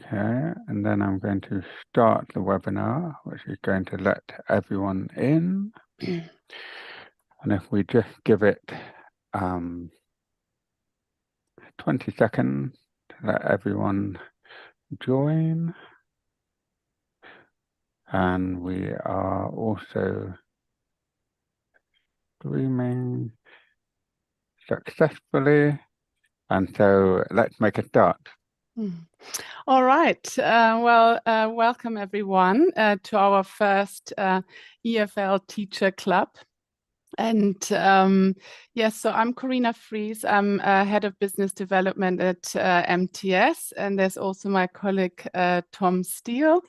Okay, and then I'm going to start the webinar, which is going to let everyone in. And if we just give it 20 seconds to let everyone join. And we are also streaming successfully. And so let's make a start. All right. Welcome everyone to our first EFL Teacher Club. And yes, so I'm Corina Fries. I'm Head of Business Development at MTS. And there's also my colleague, Tom Steele.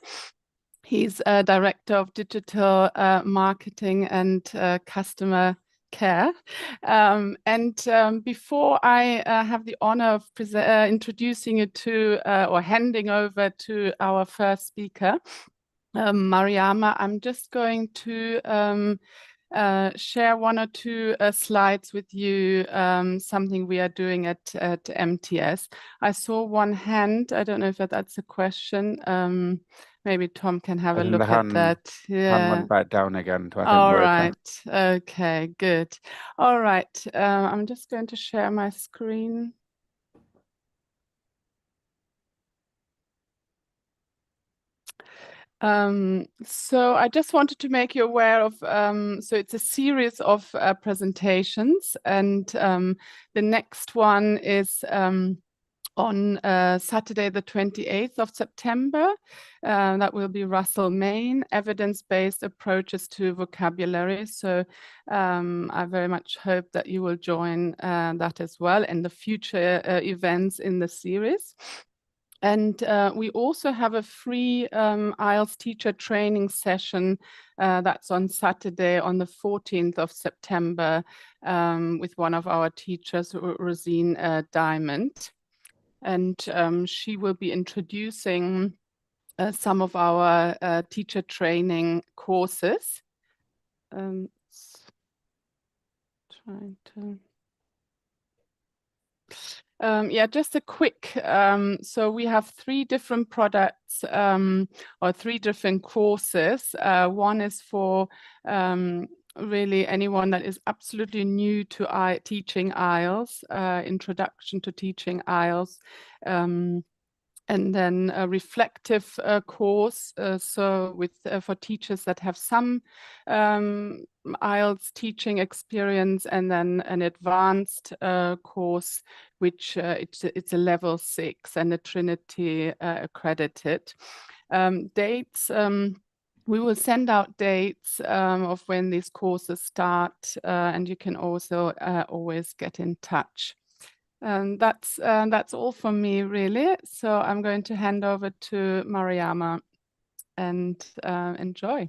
He's Director of Digital Marketing and Customer Care. Before I have the honor of introducing you to or handing over to our first speaker, Mariama, I'm just going to share one or two slides with you, something we are doing at MTS. I saw one hand. I don't know if that's a question. Maybe Tom can have a look at that. Yeah. Hand went back down again. So I think all right. Okay, good. All right. I'm just going to share my screen. So I just wanted to make you aware of, so it's a series of presentations, and the next one is on Saturday, the 28th of September. That will be Russell Main, Evidence-Based Approaches to Vocabulary. So I very much hope that you will join that as well in the future events in the series. And we also have a free IELTS teacher training session that's on Saturday on the 14th of September with one of our teachers, Rosine Diamond. And she will be introducing some of our teacher training courses. Trying to... yeah, just a quick, so we have 3 different products or 3 different courses. One is for really anyone that is absolutely new to teaching IELTS, Introduction to Teaching IELTS. And then a reflective course, so with for teachers that have some IELTS teaching experience, and then an advanced course, which it's a level 6 and a Trinity accredited. Dates, we will send out dates of when these courses start, and you can also always get in touch. That's all from me, really. So I'm going to hand over to Mariama and enjoy.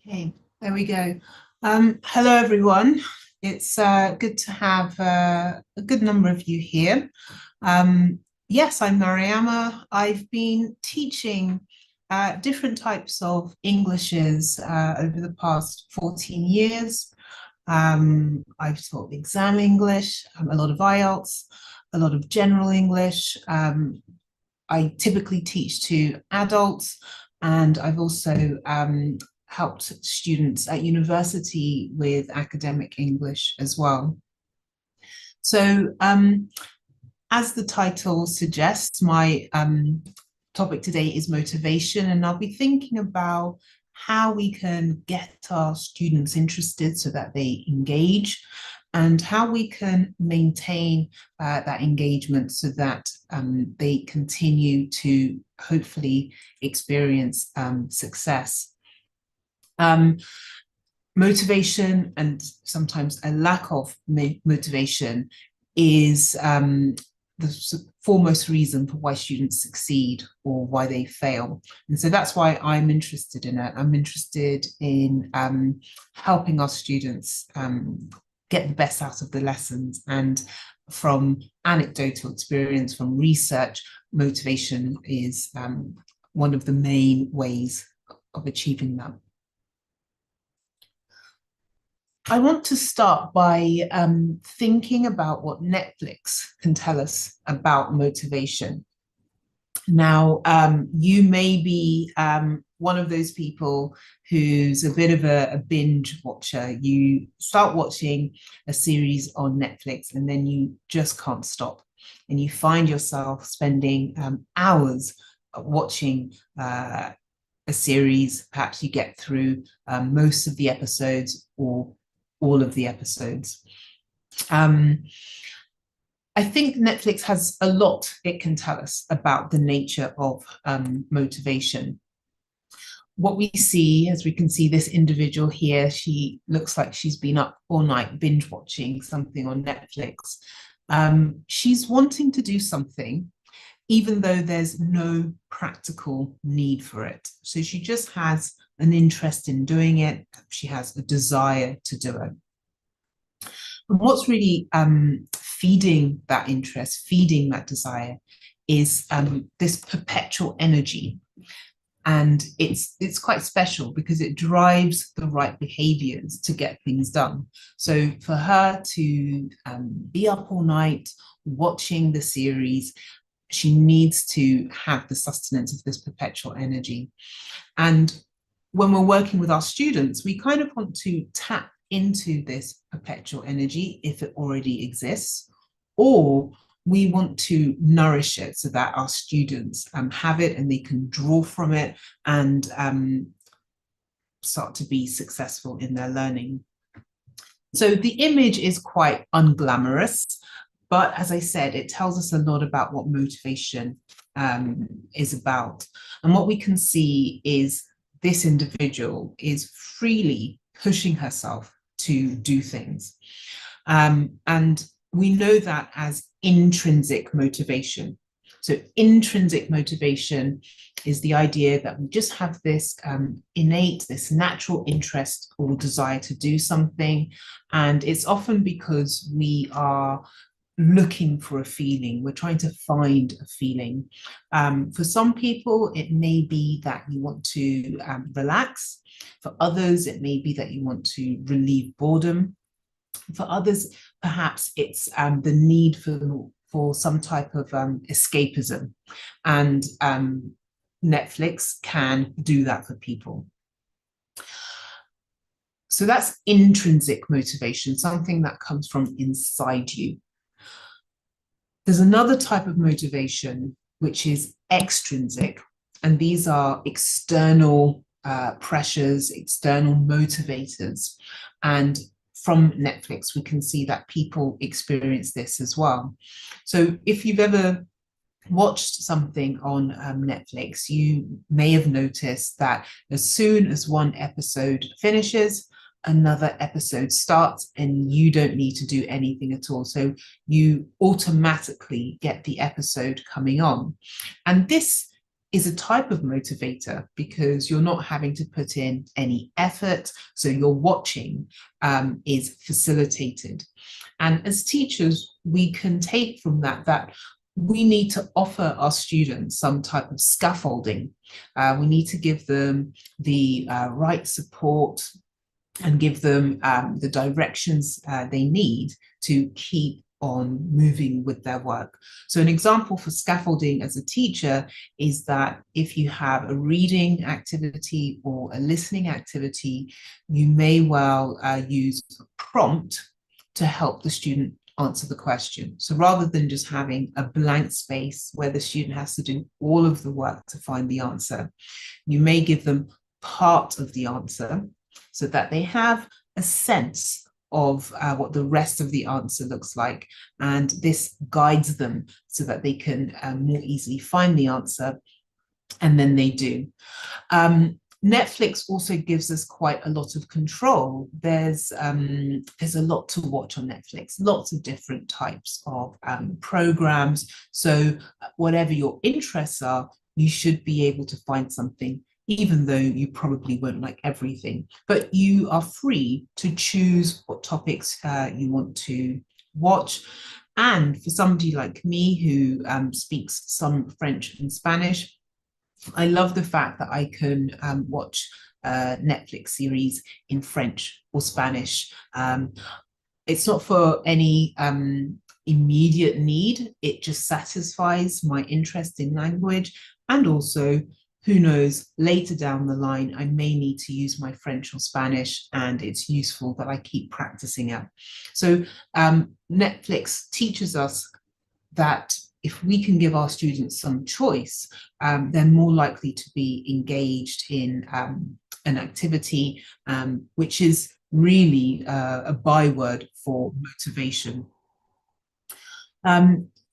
Okay, there we go. Hello, everyone. It's good to have a good number of you here. Yes, I'm Mariama. I've been teaching different types of Englishes over the past 14 years. I've taught exam English, a lot of IELTS, a lot of general English. I typically teach to adults, and I've also helped students at university with academic English as well. So as the title suggests, my topic today is motivation, and I'll be thinking about how we can get our students interested so that they engage, and how we can maintain that engagement so that they continue to hopefully experience success. Motivation, and sometimes a lack of motivation, is the foremost reason for why students succeed or why they fail. And so that's why I'm interested in it. I'm interested in helping our students get the best out of the lessons. And from anecdotal experience, from research, motivation is one of the main ways of achieving that. I want to start by thinking about what Netflix can tell us about motivation. Now, you may be one of those people who's a bit of a binge watcher. You start watching a series on Netflix and then you just can't stop. And you find yourself spending hours watching a series. Perhaps you get through most of the episodes or all of the episodes. I think Netflix has a lot it can tell us about the nature of motivation. What we see, as we can see this individual here, she looks like she's been up all night binge watching something on Netflix. She's wanting to do something, even though there's no practical need for it. So she just has an interest in doing it. She has a desire to do it. And what's really feeding that interest, feeding that desire, is this perpetual energy. And it's quite special because it drives the right behaviors to get things done. So for her to be up all night watching the series, she needs to have the sustenance of this perpetual energy. And when we're working with our students, we kind of want to tap into this perpetual energy if it already exists, or we want to nourish it so that our students have it and they can draw from it and start to be successful in their learning. So the image is quite unglamorous, but as I said, it tells us a lot about what motivation is about. And what we can see is this individual is freely pushing herself to do things. And we know that as intrinsic motivation. So intrinsic motivation is the idea that we just have this innate, this natural interest or desire to do something. And it's often because we are looking for a feeling. We're trying to find a feeling. For some people, it may be that you want to relax. For others, it may be that you want to relieve boredom. For others, perhaps it's the need for some type of escapism. And Netflix can do that for people. So that's intrinsic motivation, something that comes from inside you. There's another type of motivation, which is extrinsic. And these are external pressures, external motivators. And from Netflix, we can see that people experience this as well. So if you've ever watched something on Netflix, you may have noticed that as soon as one episode finishes, another episode starts and you don't need to do anything at all. So you automatically get the episode coming on. And this is a type of motivator because you're not having to put in any effort. So your watching is facilitated. And as teachers, we can take from that we need to offer our students some type of scaffolding. We need to give them the right support and give them the directions they need to keep on moving with their work. So an example for scaffolding as a teacher is that if you have a reading activity or a listening activity, you may well use a prompt to help the student answer the question. So rather than just having a blank space where the student has to do all of the work to find the answer, you may give them part of the answer so that they have a sense of what the rest of the answer looks like. And this guides them so that they can more easily find the answer, and then they do. Netflix also gives us quite a lot of control. There's a lot to watch on Netflix, lots of different types of programs. So whatever your interests are, you should be able to find something, even though you probably won't like everything. But you are free to choose what topics you want to watch. And for somebody like me who speaks some French and Spanish, I love the fact that I can watch a Netflix series in French or Spanish. It's not for any immediate need. It just satisfies my interest in language. And also, who knows, later down the line, I may need to use my French or Spanish, and it's useful that I keep practicing it. So Netflix teaches us that if we can give our students some choice, they're more likely to be engaged in an activity, which is really a byword for motivation.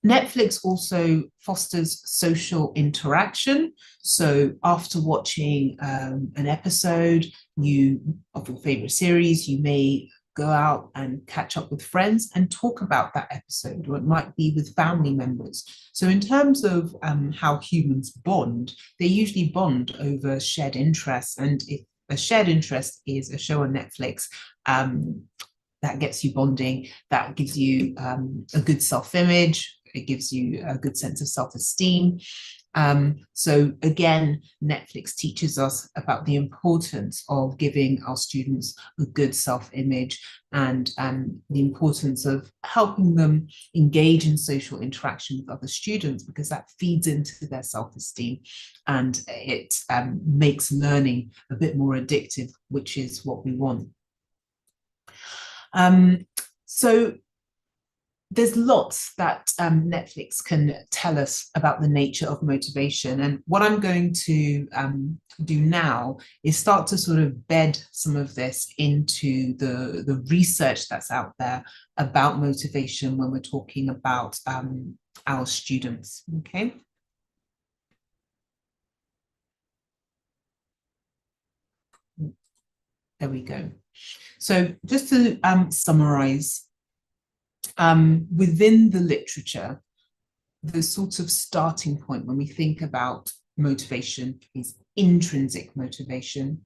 Netflix also fosters social interaction. So after watching an episode of your favorite series, you may go out and catch up with friends and talk about that episode, or it might be with family members. So in terms of how humans bond, they usually bond over shared interests. And if a shared interest is a show on Netflix, that gets you bonding, that gives you a good self-image, it gives you a good sense of self-esteem. So again, Netflix teaches us about the importance of giving our students a good self-image, and the importance of helping them engage in social interaction with other students, because that feeds into their self-esteem, and it makes learning a bit more addictive, which is what we want. So there's lots that Netflix can tell us about the nature of motivation. And what I'm going to do now is start to sort of bed some of this into the research that's out there about motivation when we're talking about our students, okay? There we go. So just to summarize, within the literature, the sort of starting point when we think about motivation is intrinsic motivation.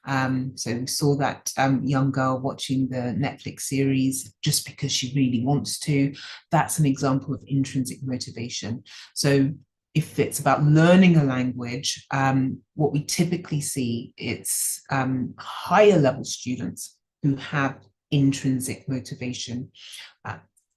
So we saw that young girl watching the Netflix series just because she really wants to. That's an example of intrinsic motivation. So if it's about learning a language, what we typically see, it's higher level students who have intrinsic motivation.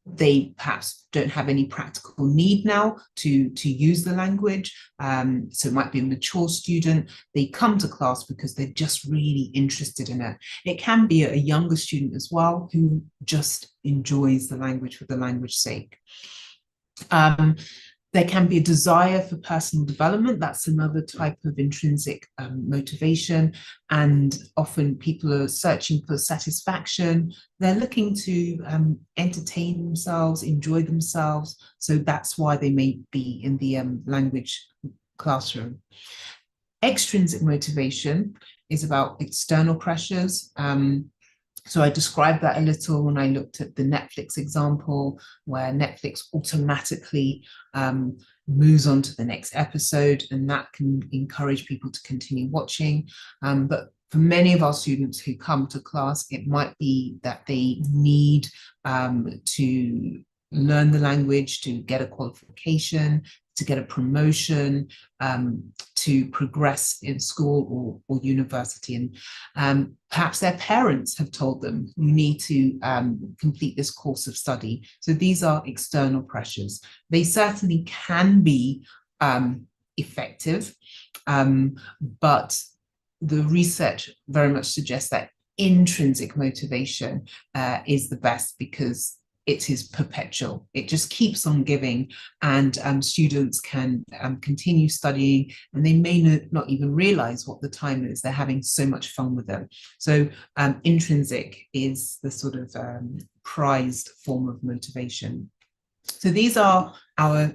They perhaps don't have any practical need now to use the language. So it might be a mature student. They come to class because they're just really interested in it. It can be a younger student as well who just enjoys the language for the language's sake. There can be a desire for personal development. That's another type of intrinsic motivation. And often people are searching for satisfaction. They're looking to entertain themselves, enjoy themselves. So that's why they may be in the language classroom. Extrinsic motivation is about external pressures. So I described that a little when I looked at the Netflix example, where Netflix automatically moves on to the next episode, and that can encourage people to continue watching. But for many of our students who come to class, it might be that they need to learn the language, to get a qualification, to get a promotion, to progress in school or university. And perhaps their parents have told them, you need to complete this course of study. So these are external pressures. They certainly can be effective, but the research very much suggests that intrinsic motivation is the best, because it is perpetual. It just keeps on giving, and students can continue studying, and they may not even realize what the time is. They're having so much fun with them. So intrinsic is the sort of prized form of motivation. So these are our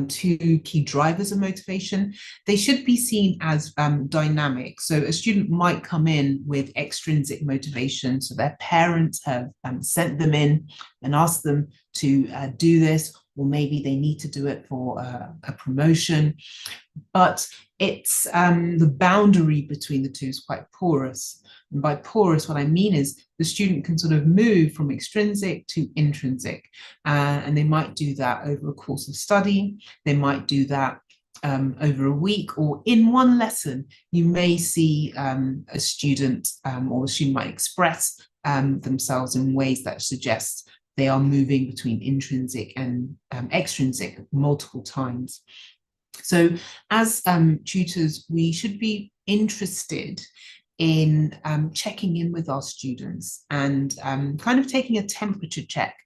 two key drivers of motivation. They should be seen as dynamic. So a student might come in with extrinsic motivation. So their parents have sent them in and asked them to do this, or maybe they need to do it for a promotion. But it's the boundary between the two is quite porous. And by porous, what I mean is the student can sort of move from extrinsic to intrinsic, and they might do that over a course of study. They might do that over a week, or in one lesson, you may see a student or a student might express themselves in ways that suggest they are moving between intrinsic and extrinsic multiple times. So as tutors, we should be interested in checking in with our students and kind of taking a temperature check.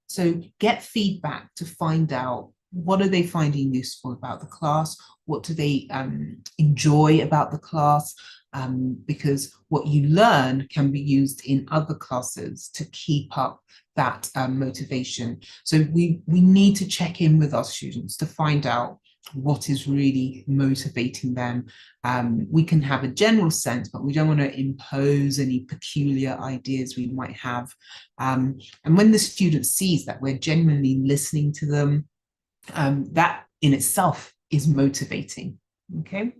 So get feedback to find out, what are they finding useful about the class? What do they enjoy about the class? Because what you learn can be used in other classes to keep up that motivation. So we need to check in with our students to find out what is really motivating them. We can have a general sense, but we don't want to impose any peculiar ideas we might have. And when the student sees that we're genuinely listening to them, that in itself is motivating. Okay.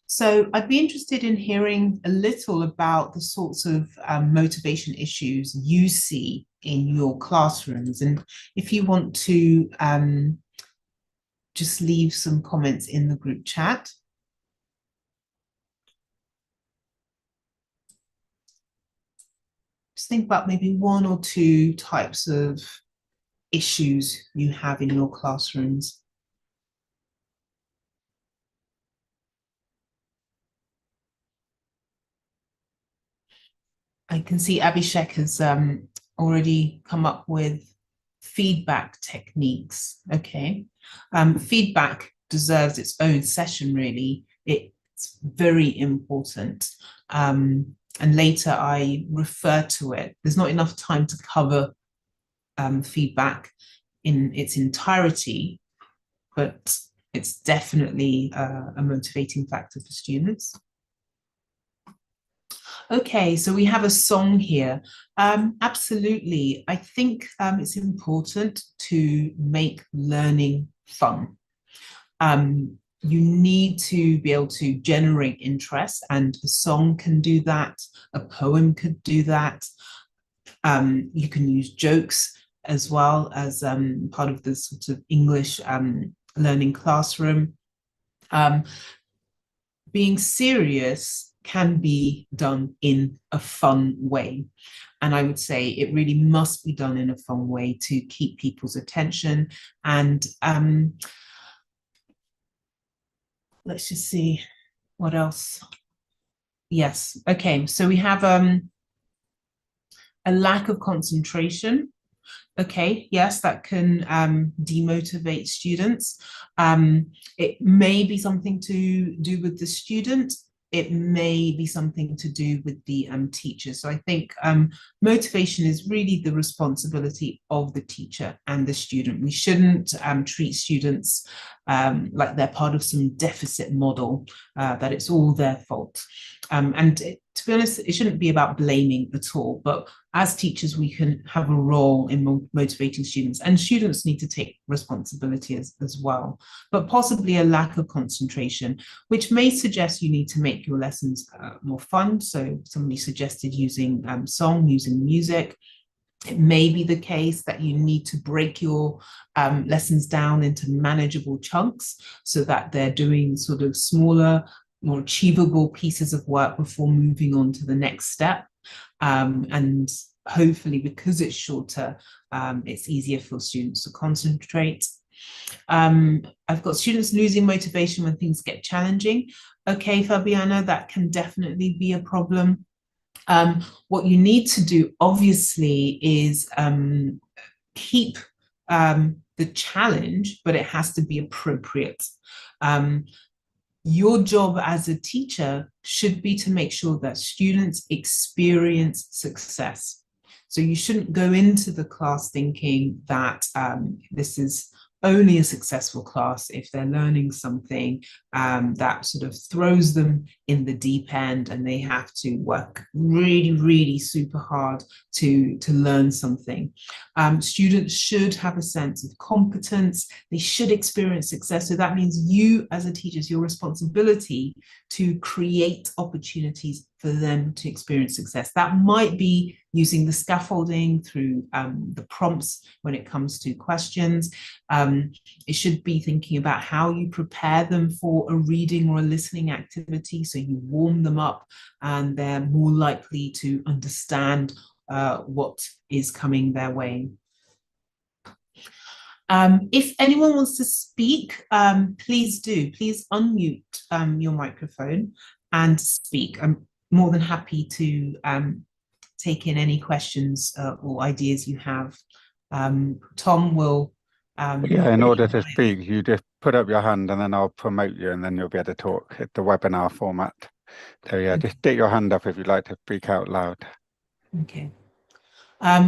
So I'd be interested in hearing a little about the sorts of motivation issues you see in your classrooms. And if you want to just leave some comments in the group chat. Just think about maybe one or two types of issues you have in your classrooms. I can see Abhishek has already come up with feedback techniques. Okay. Feedback deserves its own session, really. It's very important. And later I refer to it. There's not enough time to cover feedback in its entirety, but it's definitely a motivating factor for students. Okay, so we have a song here. Absolutely. I think it's important to make learning fun. You need to be able to generate interest, and a song can do that. A poem could do that. You can use jokes as well as part of the sort of English learning classroom. Being serious can be done in a fun way. And I would say it really must be done in a fun way to keep people's attention. And let's just see what else. Yes, okay, so we have a lack of concentration. Okay, yes, that can demotivate students. It may be something to do with the student. It may be something to do with the teacher. So I think motivation is really the responsibility of the teacher and the student. We shouldn't treat students like they're part of some deficit model, that it's all their fault. To be honest, it shouldn't be about blaming at all, but as teachers, we can have a role in motivating students, and students need to take responsibility as well, but possibly a lack of concentration, which may suggest you need to make your lessons more fun. So somebody suggested using song, using music. It may be the case that you need to break your lessons down into manageable chunks so that they're doing sort of smaller, more achievable pieces of work before moving on to the next step. And hopefully, because it's shorter, it's easier for students to concentrate. I've got students losing motivation when things get challenging. Okay, Fabiana, that can definitely be a problem. What you need to do, obviously, is keep the challenge, but it has to be appropriate. Your job as a teacher should be to make sure that students experience success. So you shouldn't go into the class thinking that this is only a successful class if they're learning something that sort of throws them in the deep end, and they have to work really, really super hard to learn something. Students should have a sense of competence. They should experience success. So that means you as a teacher, it's your responsibility to create opportunities for them to experience success. That might be using the scaffolding through the prompts when it comes to questions. It should be thinking about how you prepare them for a reading or a listening activity. So you warm them up and they're more likely to understand what is coming their way. If anyone wants to speak, please do. Please unmute your microphone and speak. I'm more than happy to take in any questions or ideas you have. Tom will... yeah, in order to speak, you just put up your hand and then I'll promote you and then you'll be able to talk. It's the webinar format. So yeah, just stick your hand up if you'd like to speak out loud. Okay.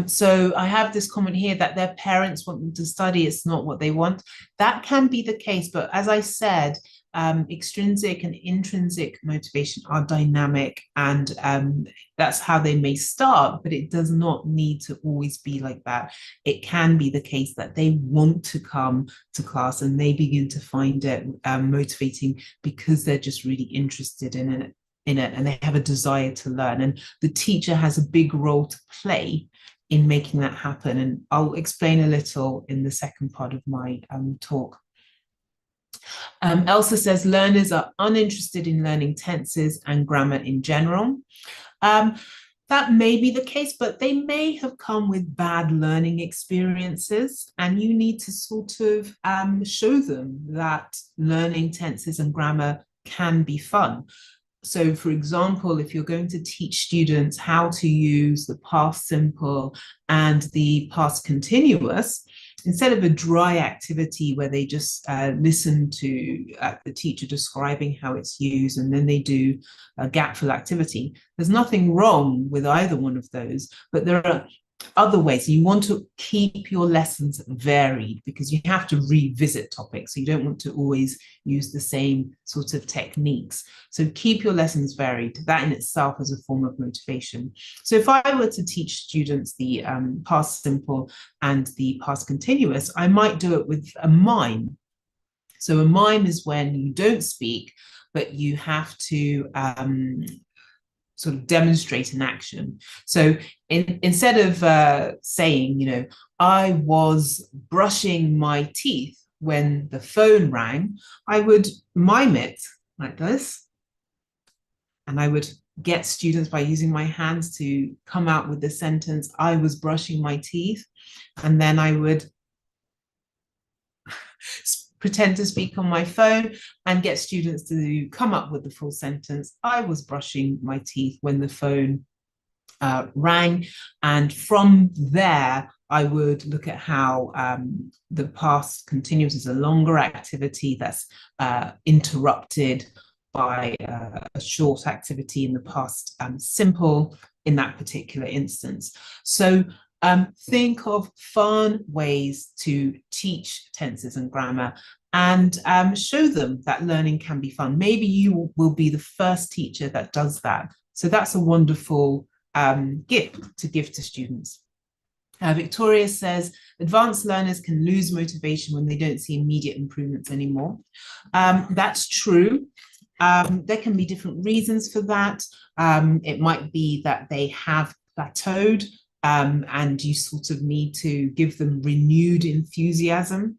So I have this comment here that their parents want them to study, it's not what they want. That can be the case, but as I said, extrinsic and intrinsic motivation are dynamic, and that's how they may start, but it does not need to always be like that. It can be the case that they want to come to class and they begin to find it motivating because they're just really interested in it and they have a desire to learn, and the teacher has a big role to play in making that happen, and I'll explain a little in the second part of my talk. Elsa says learners are uninterested in learning tenses and grammar in general. That may be the case, but they may have come with bad learning experiences, and you need to sort of show them that learning tenses and grammar can be fun. So, for example, if you're going to teach students how to use the past simple and the past continuous, instead of a dry activity where they just listen to the teacher describing how it's used and then they do a gap-fill activity, there's nothing wrong with either one of those, but there are other ways. You want to keep your lessons varied because you have to revisit topics. So you don't want to always use the same sort of techniques. So keep your lessons varied. That in itself is a form of motivation. So if I were to teach students the past simple and the past continuous, I might do it with a mime. So a mime is when you don't speak, but you have to sort of demonstrate an action. So instead of saying, you know, I was brushing my teeth when the phone rang, I would mime it like this. And I would get students by using my hands to come out with the sentence, I was brushing my teeth. And then I would pretend to speak on my phone and get students to come up with the full sentence. I was brushing my teeth when the phone rang. And from there, I would look at how the past continuous is a longer activity that's interrupted by a short activity in the past simple in that particular instance. So think of fun ways to teach tenses and grammar and show them that learning can be fun. Maybe you will be the first teacher that does that. So that's a wonderful gift to give to students. Victoria says, advanced learners can lose motivation when they don't see immediate improvements anymore. That's true. There can be different reasons for that. It might be that they have plateaued and you sort of need to give them renewed enthusiasm.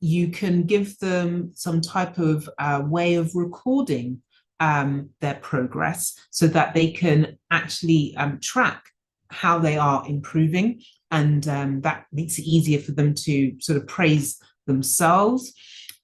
You can give them some type of way of recording their progress so that they can actually track how they are improving, and that makes it easier for them to sort of praise themselves.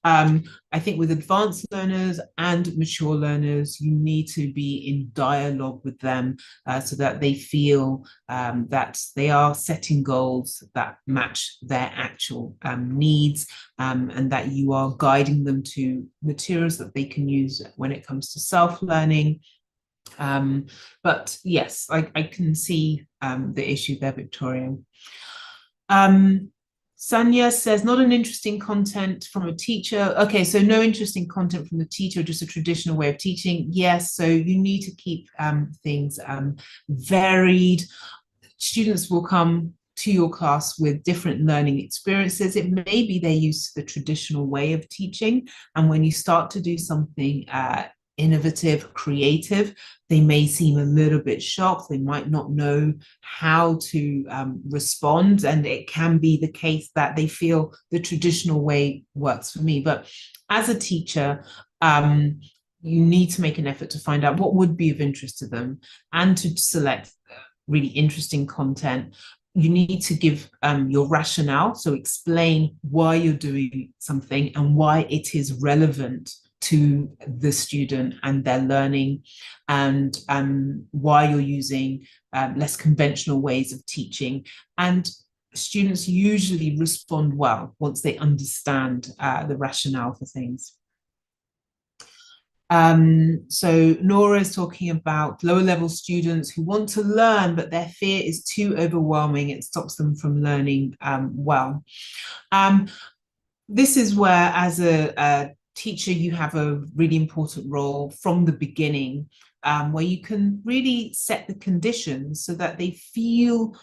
I think with advanced learners and mature learners, you need to be in dialogue with them so that they feel that they are setting goals that match their actual needs, and that you are guiding them to materials that they can use when it comes to self-learning. But yes, I can see the issue there, Victoria. Sanya says, not an interesting content from a teacher. Okay, so no interesting content from the teacher, just a traditional way of teaching. Yes, so you need to keep things varied. Students will come to your class with different learning experiences. It may be they're used to the traditional way of teaching, and when you start to do something innovative, creative, they may seem a little bit shocked. They might not know how to respond, and it can be the case that they feel the traditional way works for me. But as a teacher, you need to make an effort to find out what would be of interest to them and to select really interesting content. You need to give your rationale, so explain why you're doing something and why it is relevant to the student and their learning, and why you're using less conventional ways of teaching. And students usually respond well once they understand the rationale for things. So Nora is talking about lower level students who want to learn, but their fear is too overwhelming. It stops them from learning well. This is where, as a teacher, you have a really important role from the beginning, where you can really set the conditions so that they feel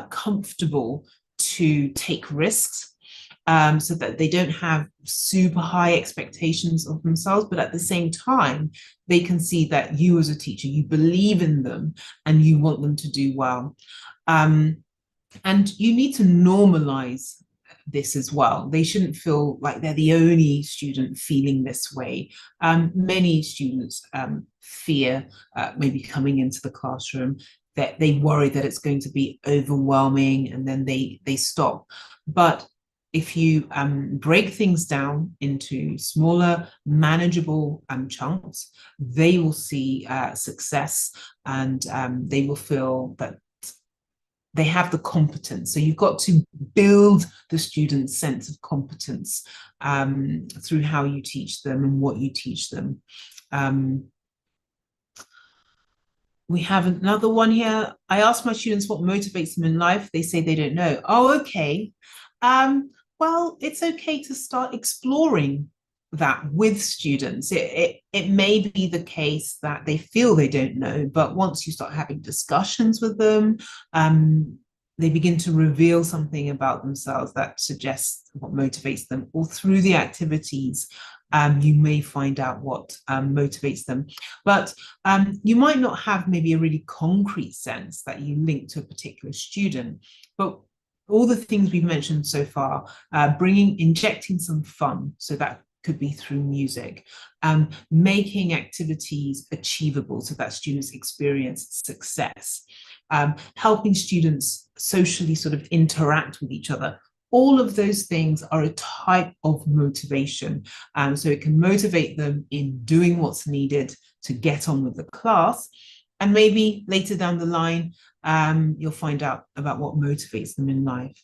comfortable to take risks. So that they don't have super high expectations of themselves, but at the same time, they can see that you as a teacher, you believe in them and you want them to do well. And you need to normalize this as well. They shouldn't feel like they're the only student feeling this way. Many students fear maybe coming into the classroom, that they worry that it's going to be overwhelming, and then they stop. But if you break things down into smaller, manageable chunks, they will see success, and they will feel that they have the competence. So you've got to build the student's sense of competence through how you teach them and what you teach them. We have another one here. I ask my students what motivates them in life. They say they don't know. Oh, okay. Well, it's okay to start exploring that with students. It may be the case that they feel they don't know, but once you start having discussions with them, they begin to reveal something about themselves that suggests what motivates them, or through the activities, you may find out what motivates them. But you might not have maybe a really concrete sense that you link to a particular student, but all the things we've mentioned so far, injecting some fun, so that could be through music, making activities achievable so that students experience success, helping students socially sort of interact with each other. All of those things are a type of motivation. So it can motivate them in doing what's needed to get on with the class. And maybe later down the line, you'll find out about what motivates them in life.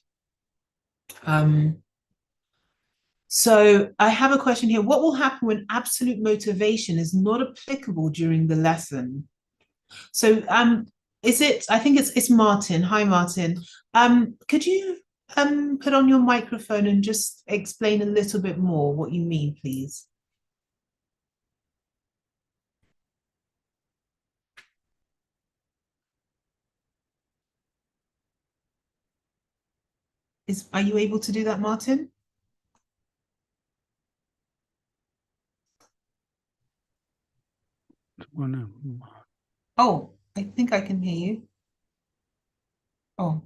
So I have a question here. What will happen when absolute motivation is not applicable during the lesson? So is it, I think it's Martin. Hi, Martin. Could you put on your microphone and just explain a little bit more what you mean, please? Are you able to do that, Martin? Oh, I think I can hear you. Oh.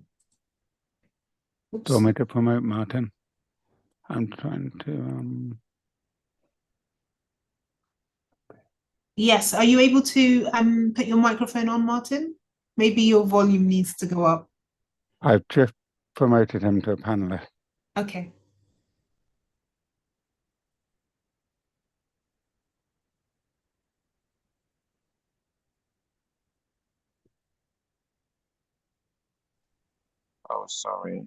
Oops. Do you want me to promote Martin? I'm trying to... Yes, are you able to put your microphone on, Martin? Maybe your volume needs to go up. I've just promoted him to a panelist. Okay. Oh, sorry.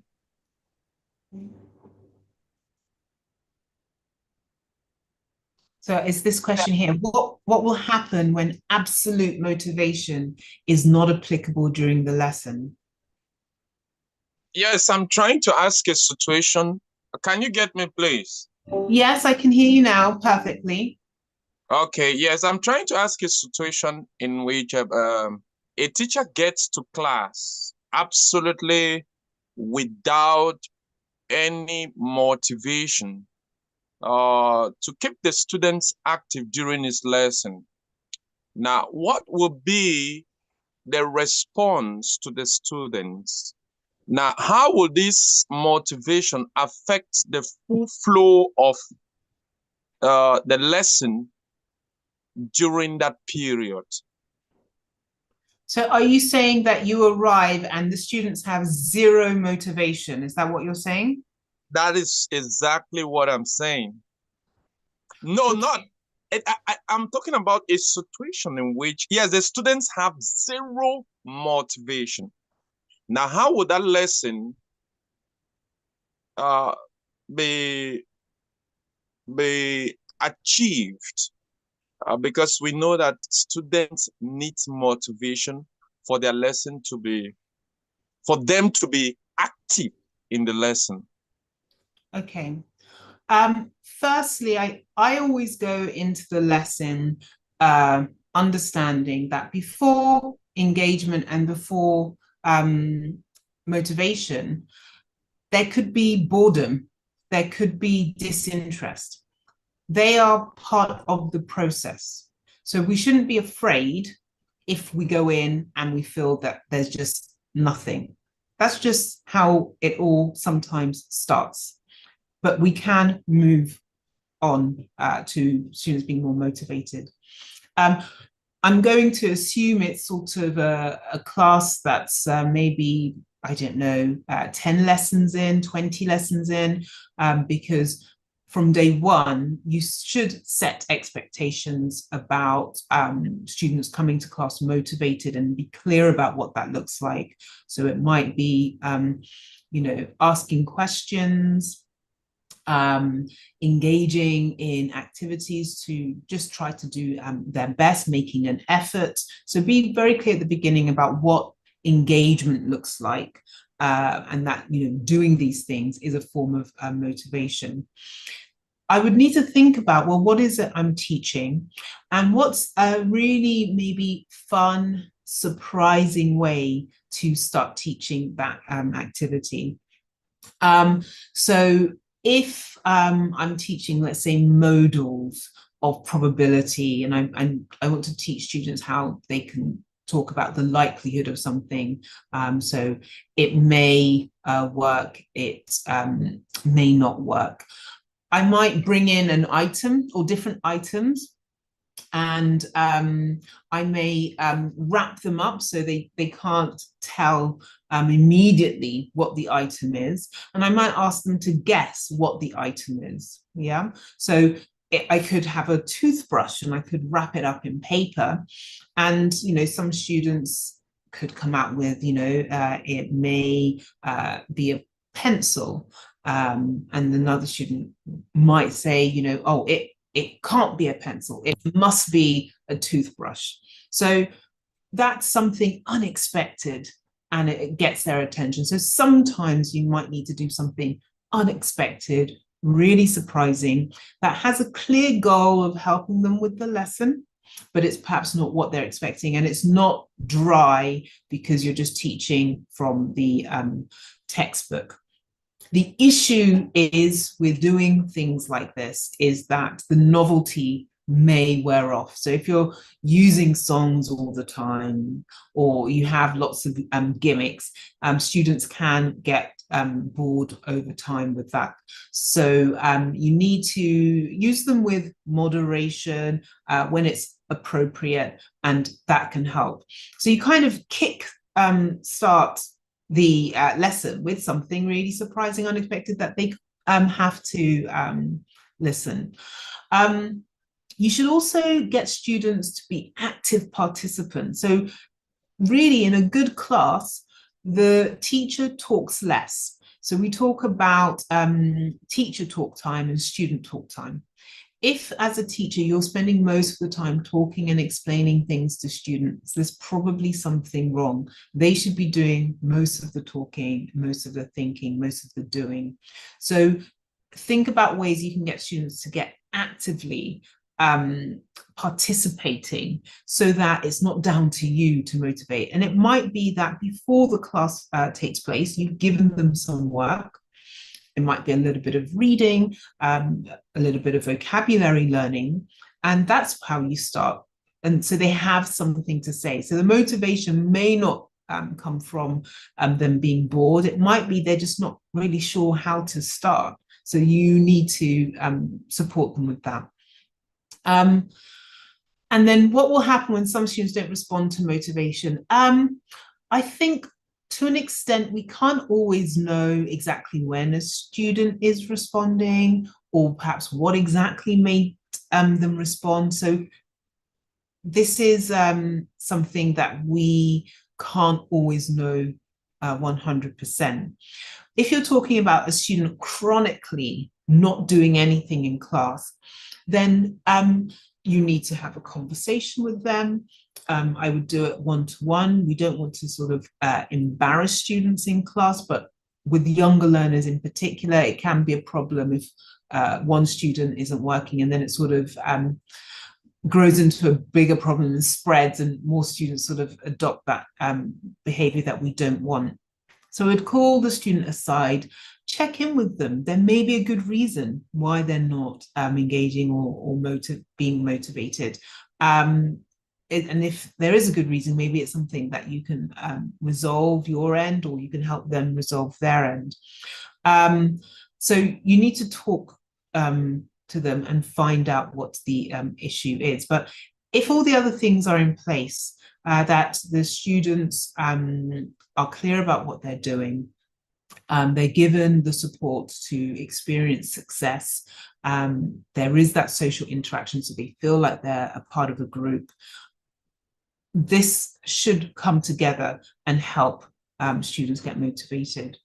So it's this question here. What will happen when absolute motivation is not applicable during the lesson? Yes, I'm trying to ask a situation. Can you get me, please? Yes, I can hear you now perfectly. Okay, yes, I'm trying to ask a situation in which a teacher gets to class absolutely without any motivation to keep the students active during his lesson. Now, what will be the response to the students? Now, how will this motivation affect the full flow of the lesson during that period? So are you saying that you arrive and the students have zero motivation? Is that what you're saying? That is exactly what I'm saying. No, not. I'm talking about a situation in which, yes, the students have zero motivation. Now, how would that lesson uh, be achieved? Because we know that students need motivation for their lesson to be, for them to be active in the lesson. Okay. Firstly, I always go into the lesson understanding that before engagement and before motivation, there could be boredom, there could be disinterest. They are part of the process. So we shouldn't be afraid if we go in and we feel that there's just nothing. That's just how it all sometimes starts. But we can move on to students being more motivated. I'm going to assume it's sort of a class that's maybe, I don't know, 10 lessons in, 20 lessons in, because from day one, you should set expectations about students coming to class motivated and be clear about what that looks like. So it might be, you know, asking questions, engaging in activities to just try to do their best, making an effort. So be very clear at the beginning about what engagement looks like, and that, you know, doing these things is a form of motivation. I would need to think about, well, what is it I'm teaching? And what's a really maybe fun, surprising way to start teaching that activity? So if I'm teaching, let's say, modals of probability, and I want to teach students how they can talk about the likelihood of something. So it may work, it may not work. I might bring in an item or different items, and I may wrap them up so they can't tell immediately what the item is. And I might ask them to guess what the item is. Yeah. So I could have a toothbrush and I could wrap it up in paper. And, you know, some students could come out with, you know, it may be a pencil. And another student might say, you know, oh, it can't be a pencil, it must be a toothbrush. So that's something unexpected and it gets their attention. So sometimes you might need to do something unexpected, really surprising, that has a clear goal of helping them with the lesson, but it's perhaps not what they're expecting. And it's not dry because you're just teaching from the textbook. The issue is with doing things like this is that the novelty may wear off. So if you're using songs all the time, or you have lots of gimmicks, students can get bored over time with that. So you need to use them with moderation when it's appropriate, and that can help. So you kind of start the lesson with something really surprising, unexpected, that they have to listen. You should also get students to be active participants. So really, in a good class, the teacher talks less. So we talk about teacher talk time and student talk time. if as a teacher you're spending most of the time talking and explaining things to students, there's probably something wrong. They should be doing most of the talking, most of the thinking, most of the doing. So think about ways you can get students to get actively participating so that it's not down to you to motivate. And it might be that before the class takes place, you've given them some work. It might be a little bit of reading, a little bit of vocabulary learning, and that's how you start. And so they have something to say. So the motivation may not come from them being bored. It might be they're just not really sure how to start. So you need to support them with that. And then what will happen when some students don't respond to motivation? I think to an extent, we can't always know exactly when a student is responding or perhaps what exactly made them respond. So this is something that we can't always know 100%. If you're talking about a student chronically not doing anything in class, then you need to have a conversation with them. I would do it one-to-one. We don't want to sort of embarrass students in class, but with younger learners in particular, it can be a problem if one student isn't working, and then it sort of grows into a bigger problem and spreads, and more students sort of adopt that behavior that we don't want. So I'd call the student aside, check in with them. There may be a good reason why they're not engaging or being motivated. And if there is a good reason, maybe it's something that you can resolve your end, or you can help them resolve their end. So you need to talk to them and find out what the issue is. But if all the other things are in place, that the students are clear about what they're doing, they're given the support to experience success, there is that social interaction, so they feel like they're a part of a group, this should come together and help students get motivated.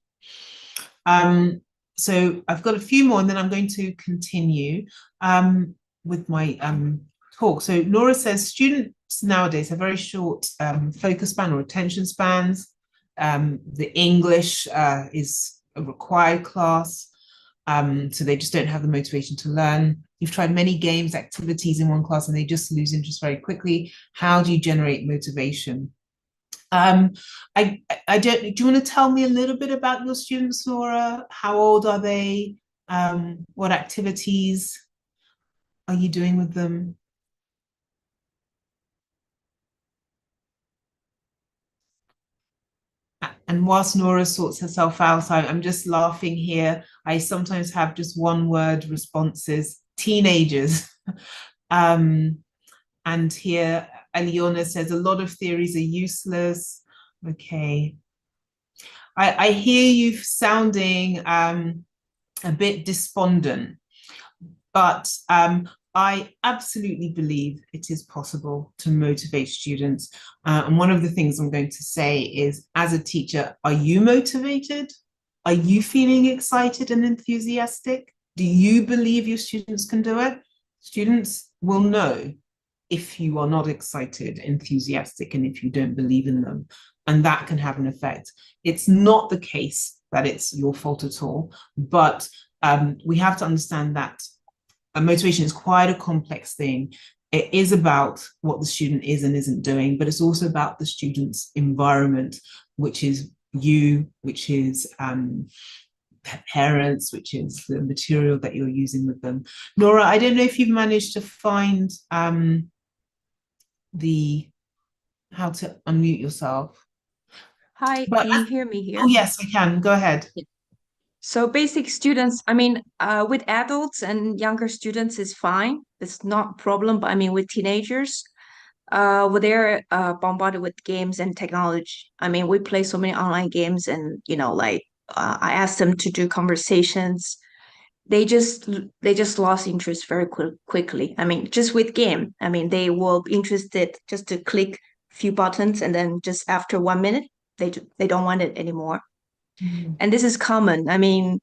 So I've got a few more, and then I'm going to continue with my talk. So Nora says students nowadays have very short focus span or attention spans. The English is a required class, so they just don't have the motivation to learn. You've tried many games, activities in one class, and they just lose interest very quickly. How do you generate motivation? Do you want to tell me a little bit about your students, Nora? How old are they? What activities are you doing with them? And whilst Nora sorts herself out, I'm just laughing here. I sometimes have just one word responses, teenagers. And here, Aliona says, a lot of theories are useless. Okay. I hear you sounding a bit despondent, but I absolutely believe it is possible to motivate students. And one of the things I'm going to say is, as a teacher, are you motivated? Are you feeling excited and enthusiastic? Do you believe your students can do it? Students will know if you are not excited, enthusiastic, and if you don't believe in them. And that can have an effect. It's not the case that it's your fault at all, but we have to understand that motivation is quite a complex thing. It is about what the student is and isn't doing, but it's also about the student's environment, which is you, which is parents, which is the material that you're using with them. Nora, I don't know if you've managed to find how to unmute yourself. Hi, But, can you hear me here? oh yes, I can. Go ahead. So basic students, I mean, with adults and younger students is fine. It's not a problem. But I mean, with teenagers, when they're bombarded with games and technology, I mean, we play so many online games, and like I asked them to do conversations. They just lost interest very quickly. I mean, just with game, I mean, they were interested just to click a few buttons, and then just after 1 minute, they don't want it anymore. And this is common. I mean,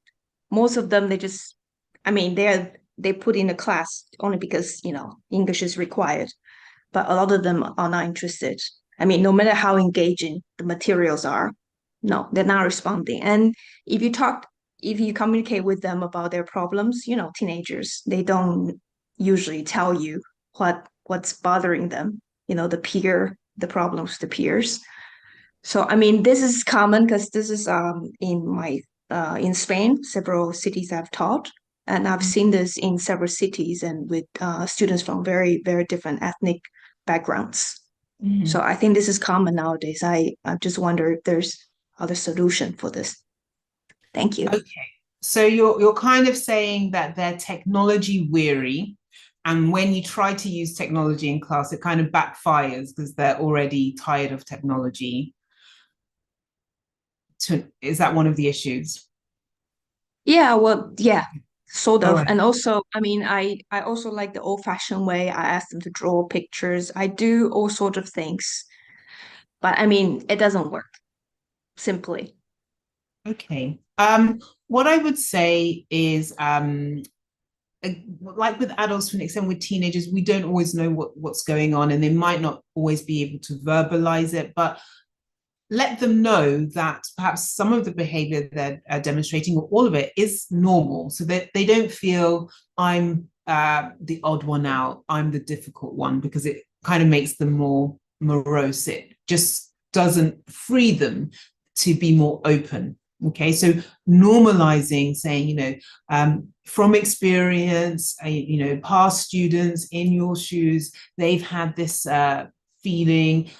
most of them, I mean, they're they put in a class only because, you know, English is required. But a lot of them are not interested. I mean, no matter how engaging the materials are, no, they're not responding. And if you communicate with them about their problems, you know, teenagers, they don't usually tell you what's bothering them, you know, the problems with the peers. So, I mean, this is common because this is in Spain, several cities I've taught, and I've seen this in several cities and with students from very, very different ethnic backgrounds. So I think this is common nowadays. I just wonder if there's other solution for this. Thank you. Okay, so you're kind of saying that they're technology weary, and when you try to use technology in class, it kind of backfires because they're already tired of technology. Is that one of the issues? Yeah, well, yeah, sort of. Right. And also, I mean, I also like the old-fashioned way. I ask them to draw pictures. I do all sorts of things. But I mean, it doesn't work, simply. Okay. What I would say is, like with adults to an extent, with teenagers, we don't always know what's going on, and they might not always be able to verbalize it, but let them know that perhaps some of the behavior they're demonstrating, or all of it, is normal, so that they don't feel I'm the odd one out, I'm the difficult one, because it kind of makes them more morose. It just doesn't free them to be more open. Okay, so normalizing, saying, you know, from experience, you know, past students in your shoes, they've had this feeling,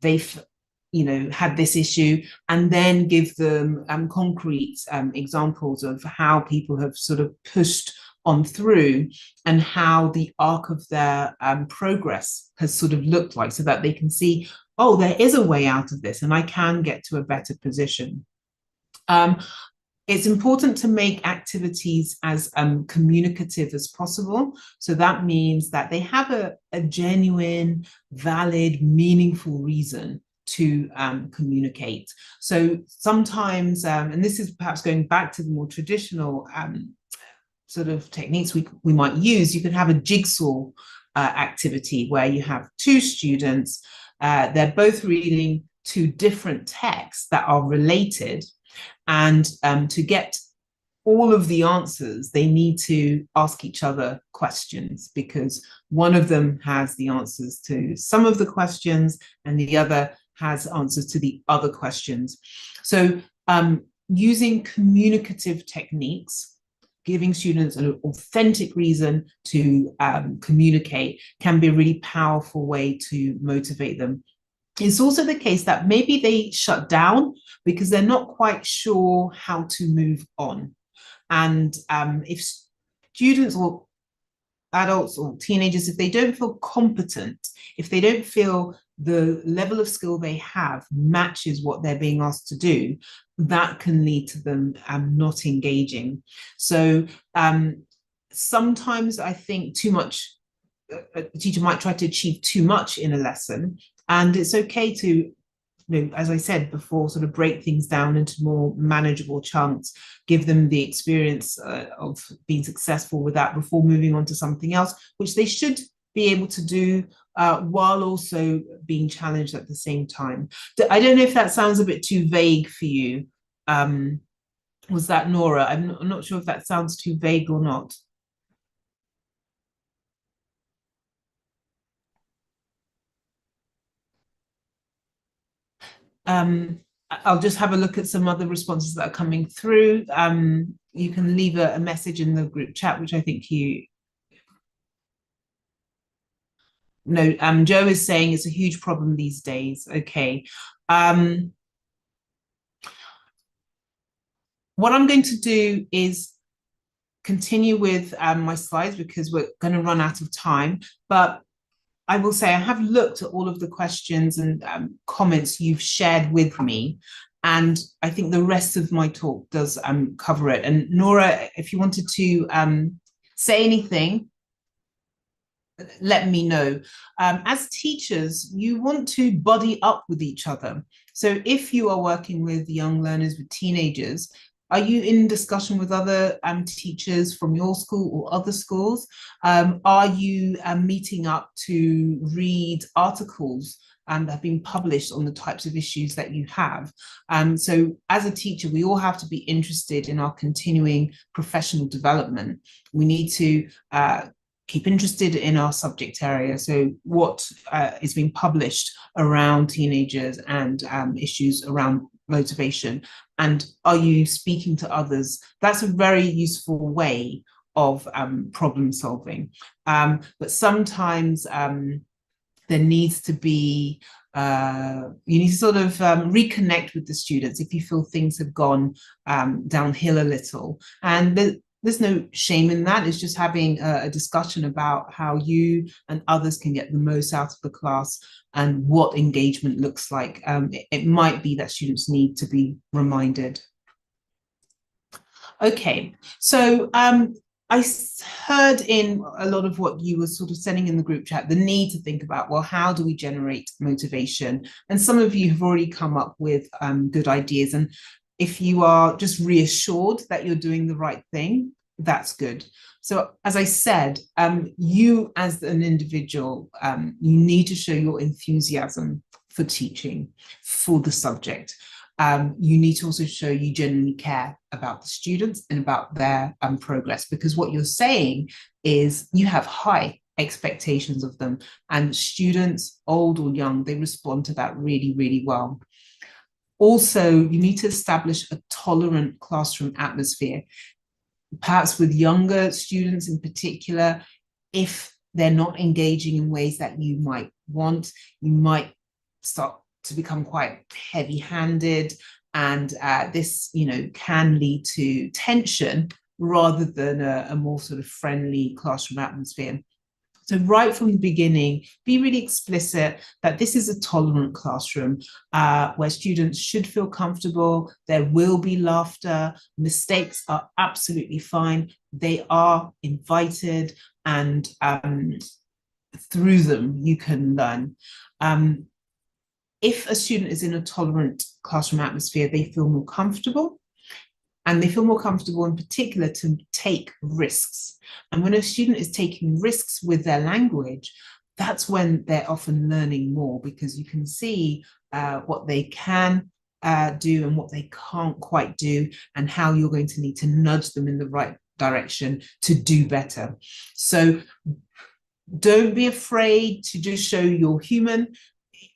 they've, you know, had this issue, and then give them concrete examples of how people have sort of pushed on through and how the arc of their progress has sort of looked like, so that they can see, oh, there is a way out of this and I can get to a better position. It's important to make activities as communicative as possible. So that means that they have a genuine, valid, meaningful reason to communicate. So sometimes, and this is perhaps going back to the more traditional sort of techniques we might use, you could have a jigsaw activity where you have two students, they're both reading two different texts that are related, and to get all of the answers, they need to ask each other questions, because one of them has the answers to some of the questions and the other has answers to the other questions. So using communicative techniques, giving students an authentic reason to communicate, can be a really powerful way to motivate them. It's also the case that maybe they shut down because they're not quite sure how to move on. And if students or adults or teenagers, if they don't feel competent, if they don't feel the level of skill they have matches what they're being asked to do, that can lead to them not engaging. So sometimes I think too much, a teacher might try to achieve too much in a lesson, and it's okay to, you know, as I said before, sort of break things down into more manageable chunks, give them the experience of being successful with that before moving on to something else, which they should be able to do while also being challenged at the same time. I don't know if that sounds a bit too vague for you. Was that Nora? I'm not sure if that sounds too vague or not. I'll just have a look at some other responses that are coming through. You can leave a message in the group chat, which I think you... No, Joe is saying it's a huge problem these days. Okay. What I'm going to do is continue with my slides, because we're going to run out of time. But I will say I have looked at all of the questions and comments you've shared with me, and I think the rest of my talk does cover it. And Nora, if you wanted to say anything, let me know. As teachers, you want to buddy up with each other. So if you are working with young learners, with teenagers, Are you in discussion with other teachers from your school or other schools? Are you meeting up to read articles that have been published on the types of issues that you have? So as a teacher, we all have to be interested in our continuing professional development. We need to keep interested in our subject area. So what is being published around teenagers and issues around motivation, and are you speaking to others? That's a very useful way of problem solving. But sometimes there needs to be, you need to sort of reconnect with the students if you feel things have gone downhill a little. And there's no shame in that. It's just having a discussion about how you and others can get the most out of the class and what engagement looks like. It might be that students need to be reminded. Okay, so I heard in a lot of what you were sort of sending in the group chat, the need to think about, well, how do we generate motivation? And some of you have already come up with good ideas. And if you are just reassured that you're doing the right thing, that's good. So as I said, you as an individual, you need to show your enthusiasm for teaching, for the subject. You need to also show you genuinely care about the students and about their progress, because what you're saying is you have high expectations of them, and students, old or young, they respond to that really, really well. Also, you need to establish a tolerant classroom atmosphere, perhaps with younger students in particular. If they're not engaging in ways that you might want, you might start to become quite heavy-handed, and this, you know, can lead to tension rather than a more sort of friendly classroom atmosphere. So right from the beginning, be really explicit that this is a tolerant classroom where students should feel comfortable. There will be laughter. Mistakes are absolutely fine. They are invited, and through them you can learn. If a student is in a tolerant classroom atmosphere, they feel more comfortable, and they feel more comfortable in particular to take risks. And when a student is taking risks with their language, that's when they're often learning more, because you can see what they can do and what they can't quite do, and how you're going to need to nudge them in the right direction to do better. So don't be afraid to just show you're human.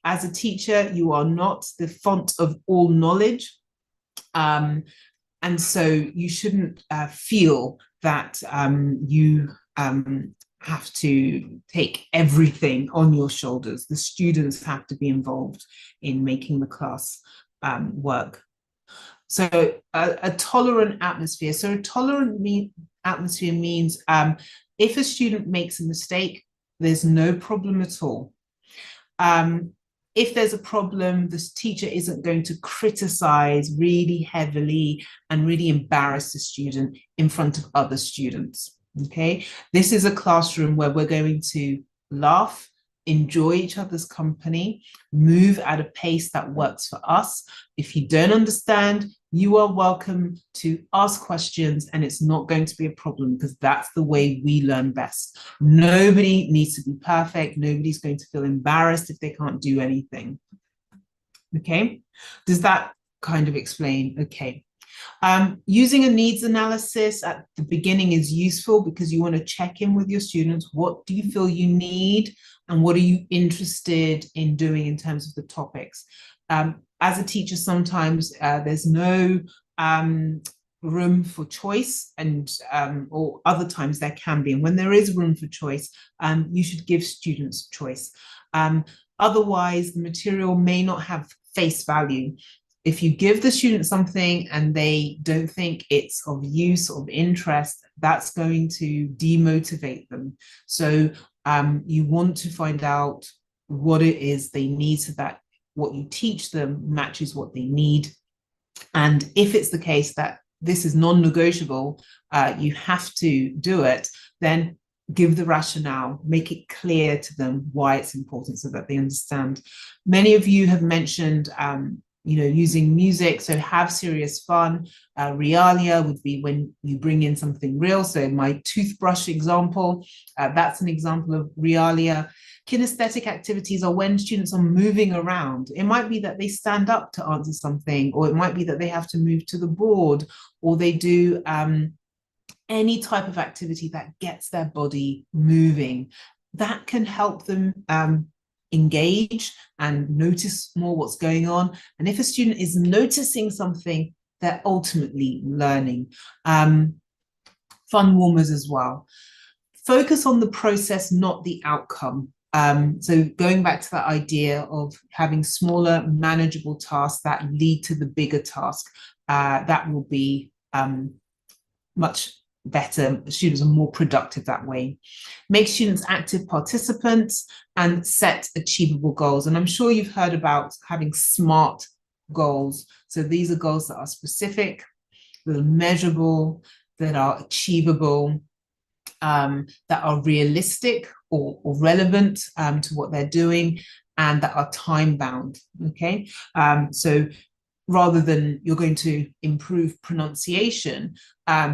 As a teacher, you are not the font of all knowledge. And so you shouldn't feel that you have to take everything on your shoulders. The students have to be involved in making the class work. So a tolerant atmosphere. So a tolerant atmosphere means if a student makes a mistake, there's no problem at all. If there's a problem, the teacher isn't going to criticize really heavily and really embarrass the student in front of other students, okay? This is a classroom where we're going to laugh, enjoy each other's company, move at a pace that works for us. If you don't understand, you are welcome to ask questions, and it's not going to be a problem, because that's the way we learn best. Nobody needs to be perfect. Nobody's going to feel embarrassed if they can't do anything. Okay, does that kind of explain? Okay. Using a needs analysis at the beginning is useful, because you want to check in with your students. What do you feel you need, and what are you interested in doing in terms of the topics? As a teacher, sometimes there's no room for choice, and or other times there can be. And when there is room for choice, you should give students choice. Otherwise, the material may not have face value. If you give the student something and they don't think it's of use, of interest, that's going to demotivate them. So you want to find out what it is they need, so that what you teach them matches what they need. And if it's the case that this is non-negotiable, you have to do it, then give the rationale, make it clear to them why it's important, so that they understand. Many of you have mentioned using music, so have serious fun. Realia would be when you bring in something real. So my toothbrush example, that's an example of realia. Kinesthetic activities are when students are moving around. It might be that they stand up to answer something, or it might be that they have to move to the board, or they do any type of activity that gets their body moving. That can help them engage and notice more what's going on. And if a student is noticing something, they're ultimately learning. Fun warmers as well. Focus on the process, not the outcome. So going back to that idea of having smaller, manageable tasks that lead to the bigger task, that will be much better. Students are more productive that way. Make students active participants and set achievable goals. And I'm sure you've heard about having SMART goals. So these are goals that are specific, that are measurable, that are achievable, that are realistic or relevant to what they're doing, and that are time bound. Okay, so rather than you're going to improve pronunciation,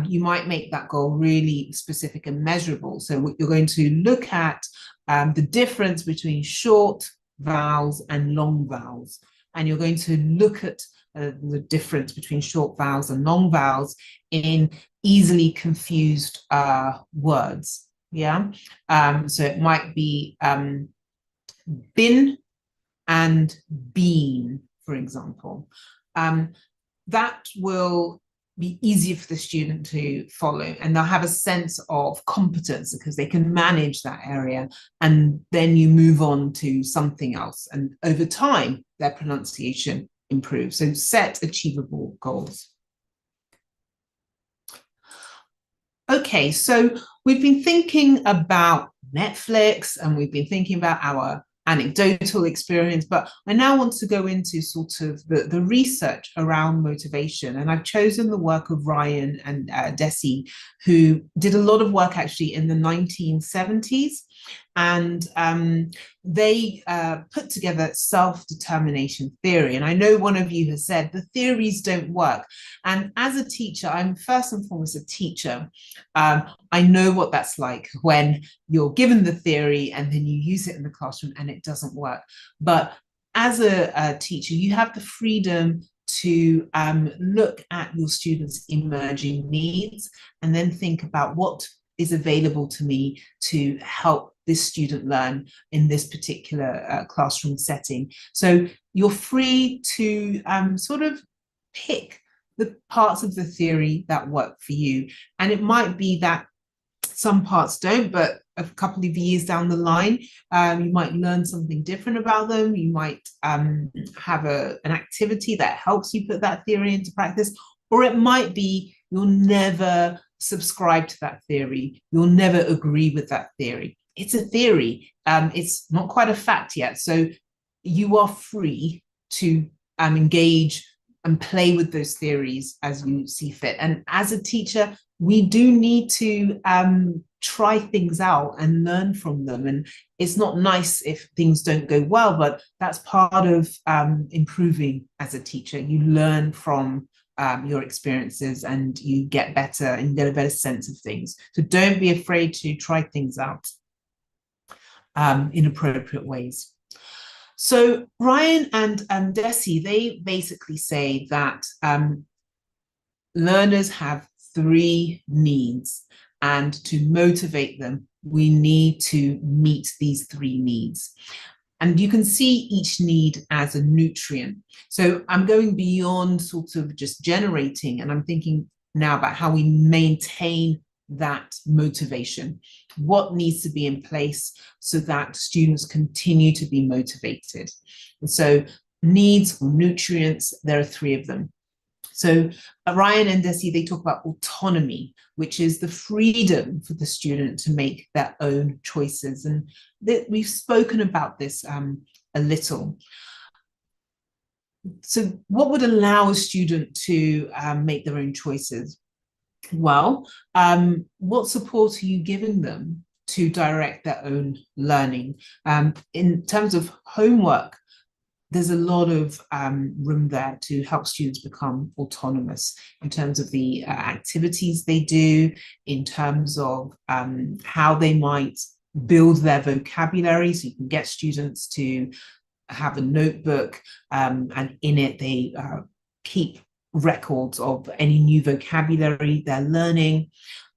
you might make that goal really specific and measurable. So you're going to look at the difference between short vowels and long vowels. And you're going to look at the difference between short vowels and long vowels in easily confused words. Yeah. So it might be bin and bean, for example. That will be easier for the student to follow, and they'll have a sense of competence because they can manage that area, and then you move on to something else, and over time their pronunciation improves. So set achievable goals. Okay, so we've been thinking about Netflix and we've been thinking about our anecdotal experience, but I now want to go into sort of the research around motivation. And I've chosen the work of Ryan and Desi, who did a lot of work actually in the 1970s. And they put together self-determination theory. And I know one of you has said the theories don't work. And as a teacher, I'm first and foremost a teacher. I know what that's like when you're given the theory and then you use it in the classroom and it doesn't work. But as a teacher, you have the freedom to look at your students' emerging needs and then think about what is available to me to help this student learn in this particular classroom setting. So you're free to sort of pick the parts of the theory that work for you. And it might be that some parts don't, but a couple of years down the line, you might learn something different about them. You might have an activity that helps you put that theory into practice, or it might be you'll never subscribe to that theory. You'll never agree with that theory. It's a theory. It's not quite a fact yet. So you are free to engage and play with those theories as you see fit. And as a teacher, we do need to try things out and learn from them. And it's not nice if things don't go well, but that's part of improving as a teacher. You learn from your experiences and you get better and you get a better sense of things. So don't be afraid to try things out in appropriate ways. So Ryan and Desi, they basically say that learners have 3 needs, and to motivate them, we need to meet these 3 needs. And you can see each need as a nutrient. So I'm going beyond sort of just generating, and I'm thinking now about how we maintain that motivation. What needs to be in place so that students continue to be motivated? And so needs or nutrients, there are 3 of them. So Ryan and Desi, they talk about autonomy, which is the freedom for the student to make their own choices. And we've spoken about this a little. So what would allow a student to make their own choices? Well, what support are you giving them to direct their own learning? In terms of homework, there's a lot of room there to help students become autonomous in terms of the activities they do, in terms of how they might build their vocabulary. So you can get students to have a notebook, and in it they keep records of any new vocabulary they're learning.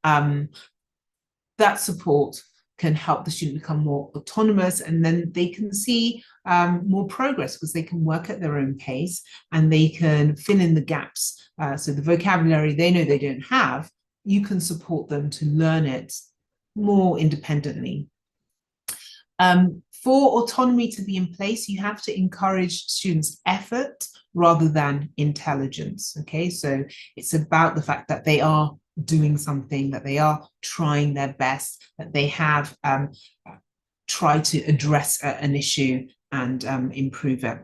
That support can help the student become more autonomous, and then they can see more progress because they can work at their own pace and they can fill in the gaps. So the vocabulary they know they don't have, you can support them to learn it more independently. For autonomy to be in place, you have to encourage students' effort rather than intelligence. Okay, so it's about the fact that they are doing something, that they are trying their best, that they have tried to address an issue and improve it.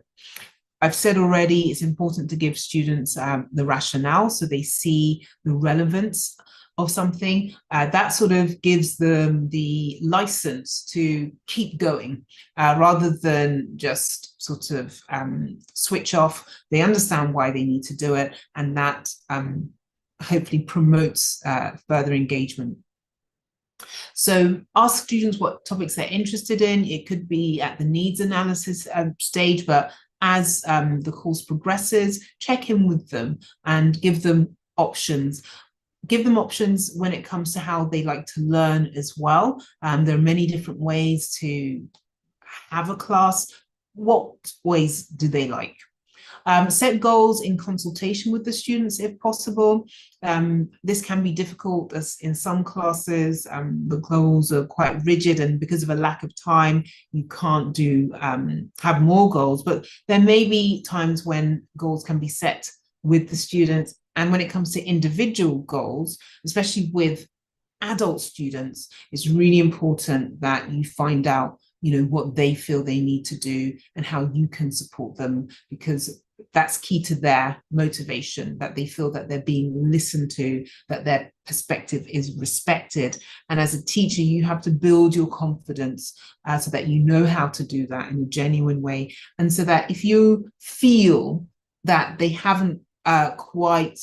I've said already, it's important to give students the rationale so they see the relevance of something. That sort of gives them the license to keep going rather than just sort of switch off. They understand why they need to do it, and that hopefully promotes further engagement. So ask students what topics they're interested in. It could be at the needs analysis stage, but as the course progresses, check in with them and give them options. Give them options when it comes to how they like to learn as well. There are many different ways to have a class. What ways do they like? Set goals in consultation with the students if possible. This can be difficult as in some classes the goals are quite rigid, and because of a lack of time you can't do have more goals, but there may be times when goals can be set with the students. And when it comes to individual goals, especially with adult students, it's really important that you find out, you know, what they feel they need to do and how you can support them, because that's key to their motivation, that they feel that they're being listened to, that their perspective is respected. And as a teacher, you have to build your confidence so that you know how to do that in a genuine way. And so that if you feel that they haven't quite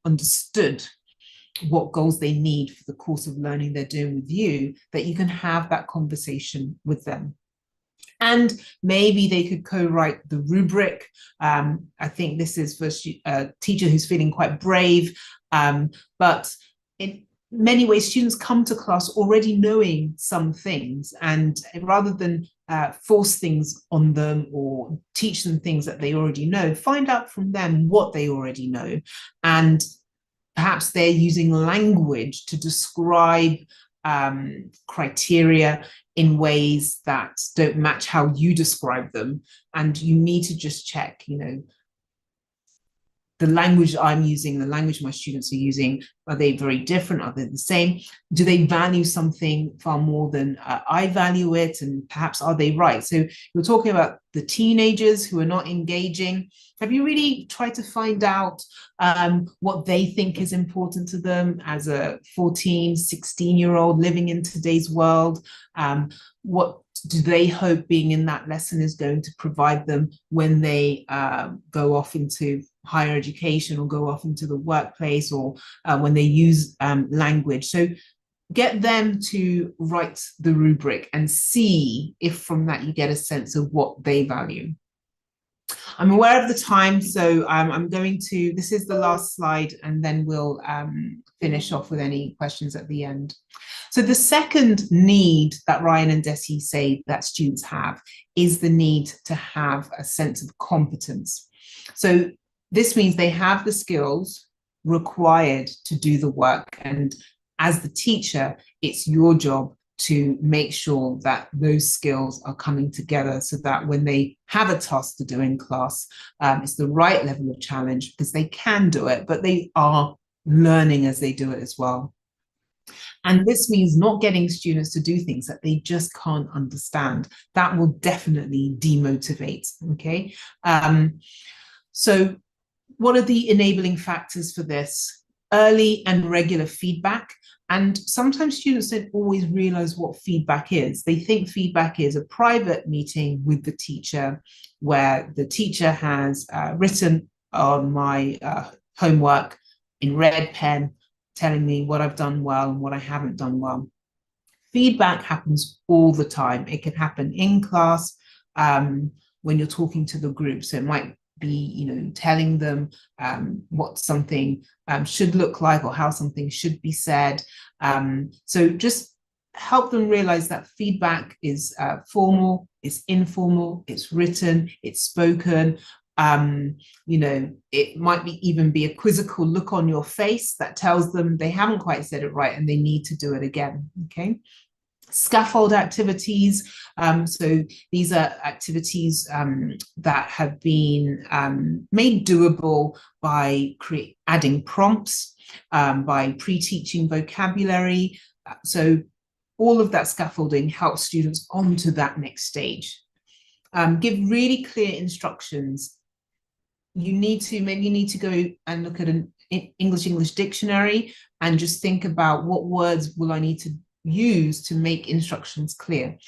understood what goals they need for the course of learning they're doing with you, that you can have that conversation with them. And maybe they could co-write the rubric. I think this is for a teacher who's feeling quite brave, but in many ways, students come to class already knowing some things, and rather than force things on them or teach them things that they already know, find out from them what they already know. And perhaps they're using language to describe criteria in ways that don't match how you describe them. And you need to just check, you know, the language I'm using, the language my students are using, are they very different? Are they the same? Do they value something far more than I value it? And perhaps are they right? So you're talking about the teenagers who are not engaging. Have you really tried to find out what they think is important to them as a 14, 16-year-old living in today's world? What do they hope being in that lesson is going to provide them when they go off into higher education or go off into the workplace, or when they use language? So get them to write the rubric and see if from that you get a sense of what they value. I'm aware of the time, so I'm going to, this is the last slide, and then we'll finish off with any questions at the end. So the second need that Ryan and Desi say that students have is the need to have a sense of competence. So this means they have the skills required to do the work. And as the teacher, it's your job to make sure that those skills are coming together so that when they have a task to do in class, it's the right level of challenge, because they can do it, but they are learning as they do it as well. And this means not getting students to do things that they just can't understand. That will definitely demotivate, okay? So what are the enabling factors for this? Early and regular feedback And sometimes students don't always realize what feedback is. They think feedback is a private meeting with the teacher where the teacher has written on my homework in red pen, telling me what I've done well and what I haven't done well. Feedback happens all the time. It can happen in class when you're talking to the group. So it might be, telling them what something should look like or how something should be said. So just help them realize that feedback is formal, it's informal, it's written, it's spoken. It might even be a quizzical look on your face that tells them they haven't quite said it right and they need to do it again. Okay. Scaffold activities. So these are activities that have been made doable by adding prompts, by pre-teaching vocabulary. So all of that scaffolding helps students onto that next stage. Give really clear instructions. You need to go and look at an English dictionary and just think about what words will I need to use to make instructions clear.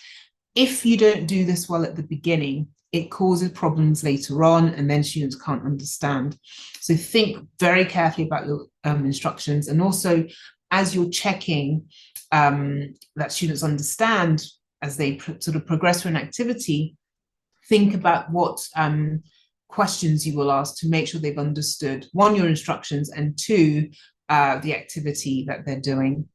If you don't do this well at the beginning, it causes problems later on and then students can't understand. So think very carefully about your instructions, and also as you're checking that students understand as they sort of progress through an activity, think about what questions you will ask to make sure they've understood, one, your instructions, and two, the activity that they're doing.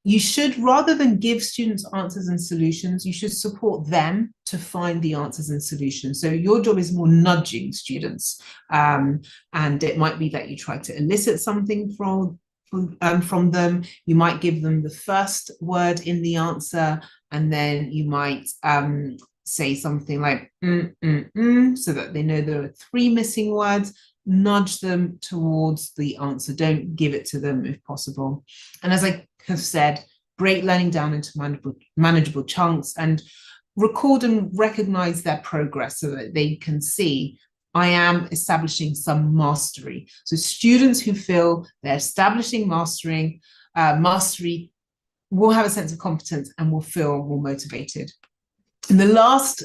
You should, rather than give students answers and solutions, you should support them to find the answers and solutions. So your job is more nudging students. And it might be that you try to elicit something from them. You might give them the first word in the answer, and then you might say something like so that they know there are 3 missing words. Nudge them towards the answer. Don't give it to them if possible. And as I have said, break learning down into manageable chunks and record and recognize their progress so that they can see, I am establishing some mastery. So students who feel they're establishing mastery will have a sense of competence and will feel more motivated. And the last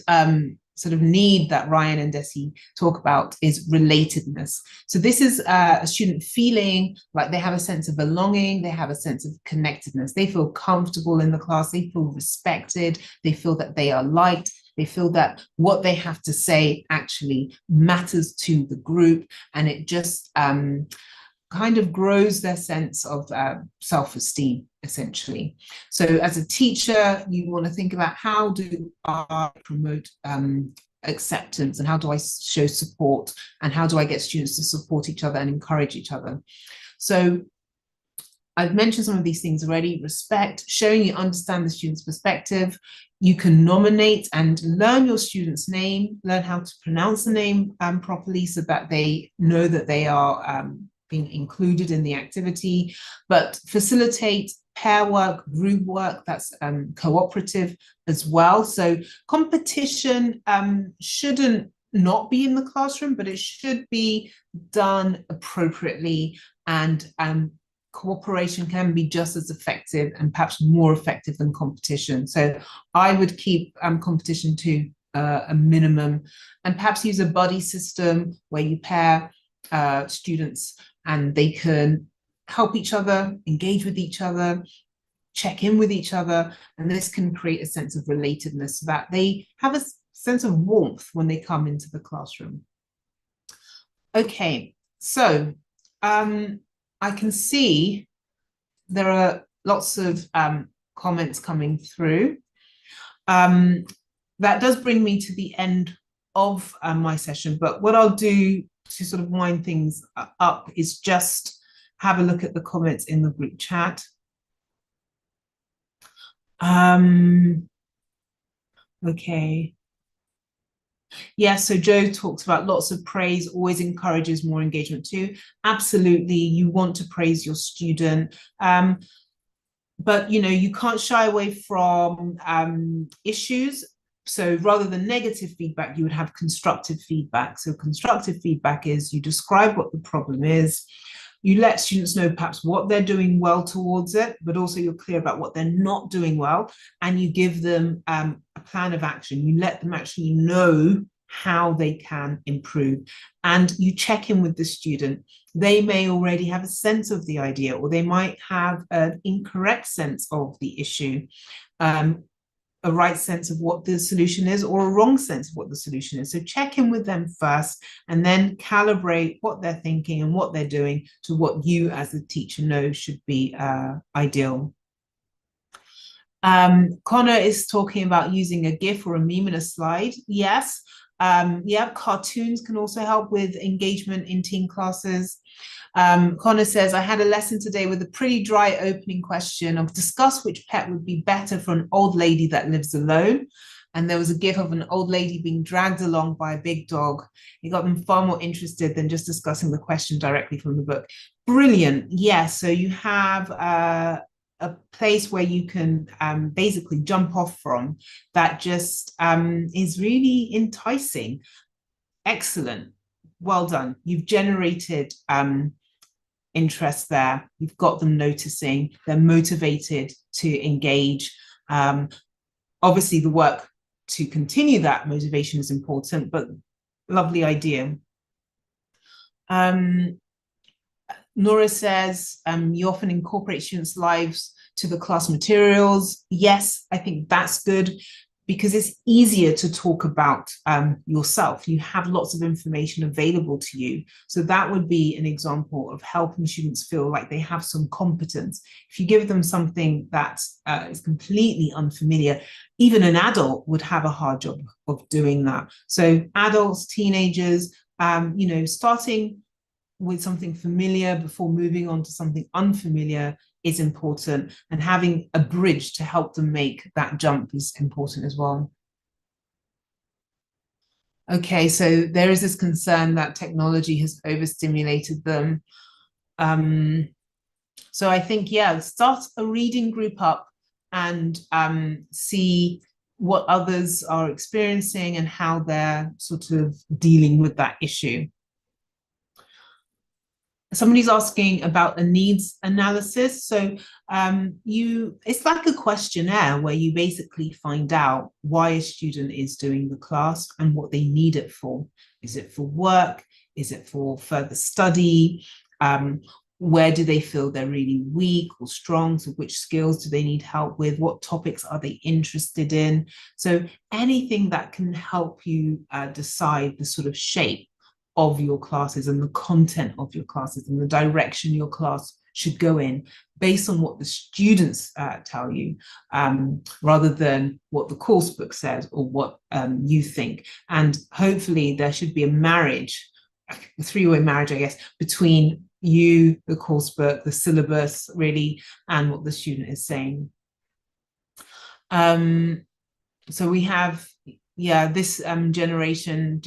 sort of need that Ryan and Desi talk about is relatedness. So this is a student feeling like they have a sense of belonging, they have a sense of connectedness, they feel comfortable in the class, they feel respected, they feel that they are liked, they feel that what they have to say actually matters to the group, and it just kind of grows their sense of self-esteem, essentially. So as a teacher, you want to think about, how do I promote acceptance, and how do I show support, and how do I get students to support each other and encourage each other? So I've mentioned some of these things already. Respect, showing you understand the student's perspective. You can nominate and learn your student's name, learn how to pronounce the name properly so that they know that they are being included in the activity, but facilitate pair work, group work, that's cooperative as well. So competition shouldn't not be in the classroom, but it should be done appropriately, and cooperation can be just as effective and perhaps more effective than competition. So I would keep competition to a minimum, and perhaps use a buddy system where you pair students and they can help each other, engage with each other, check in with each other, and this can create a sense of relatedness so that they have a sense of warmth when they come into the classroom. Okay, so I can see there are lots of comments coming through. That does bring me to the end of my session, but what I'll do to sort of wind things up is just have a look at the comments in the group chat. Okay. Yeah, so Joe talks about lots of praise always encourages more engagement too. Absolutely, you want to praise your student. But you can't shy away from issues. So rather than negative feedback, you would have constructive feedback. So constructive feedback is you describe what the problem is, you let students know perhaps what they're doing well towards it, but also you're clear about what they're not doing well, and you give them a plan of action. You let them actually know how they can improve, and you check in with the student. They may already have a sense of the idea, or they might have an incorrect sense of the issue, a right sense of what the solution is, or a wrong sense of what the solution is. So check in with them first, and then calibrate what they're thinking and what they're doing to what you as the teacher know should be ideal. Connor is talking about using a GIF or a meme in a slide. Yes. Yeah, cartoons can also help with engagement in teen classes. Connor says, I had a lesson today with a pretty dry opening question of discuss which pet would be better for an old lady that lives alone. And there was a GIF of an old lady being dragged along by a big dog. It got them far more interested than just discussing the question directly from the book. Brilliant. Yes. So you have a place where you can basically jump off from that just is really enticing. Excellent. Well done. You've generated interest there. You've got them noticing. They're motivated to engage. Obviously, the work to continue that motivation is important, but lovely idea. Nora says, you often incorporate students' lives to the class materials. Yes, I think that's good, because it's easier to talk about yourself. You have lots of information available to you. So that would be an example of helping students feel like they have some competence. If you give them something that is completely unfamiliar, even an adult would have a hard job of doing that. So adults, teenagers, you know, starting with something familiar before moving on to something unfamiliar is important, and having a bridge to help them make that jump is important as well. Okay, so there is this concern that technology has overstimulated them. So I think, yeah, start a reading group up and see what others are experiencing and how they're sort of dealing with that issue. Somebody's asking about a needs analysis. So it's like a questionnaire where you basically find out why a student is doing the class and what they need it for. Is it for work? Is it for further study? Where do they feel they're really weak or strong? So which skills do they need help with? What topics are they interested in? So anything that can help you decide the sort of shape of your classes and the content of your classes and the direction your class should go in based on what the students tell you, rather than what the course book says or what you think. And hopefully there should be a marriage, a three-way marriage, I guess, between you, the course book, the syllabus, really, and what the student is saying. So we have, yeah, this generation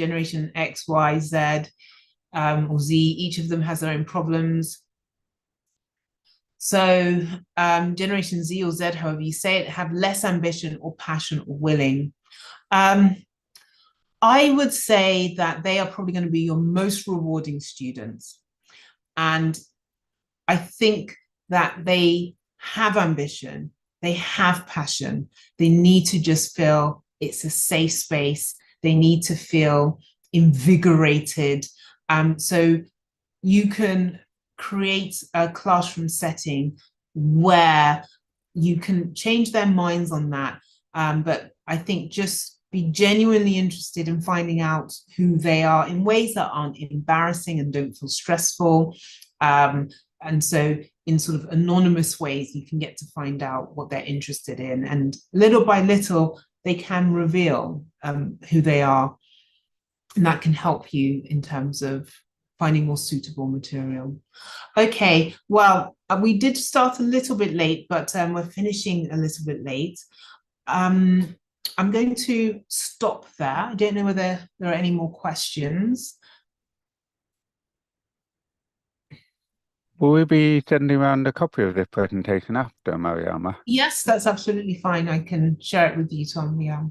X, Y, Z, or Z, each of them has their own problems. So generation Z or Z, however you say it, have less ambition or passion or willing. I would say that they are probably going to be your most rewarding students. And I think that they have ambition, they have passion, they need to just feel it's a safe space. They need to feel invigorated. So you can create a classroom setting where you can change their minds on that. But I think just be genuinely interested in finding out who they are in ways that aren't embarrassing and don't feel stressful. And so in sort of anonymous ways, you can get to find out what they're interested in. And little by little, they can reveal who they are, and that can help you in terms of finding more suitable material. Okay, well, we did start a little bit late, but we're finishing a little bit late. I'm going to stop there. I don't know whether there are any more questions. Will we be sending around a copy of this presentation after, Mariama? Yes, that's absolutely fine. I can share it with you, Tom. Yeah.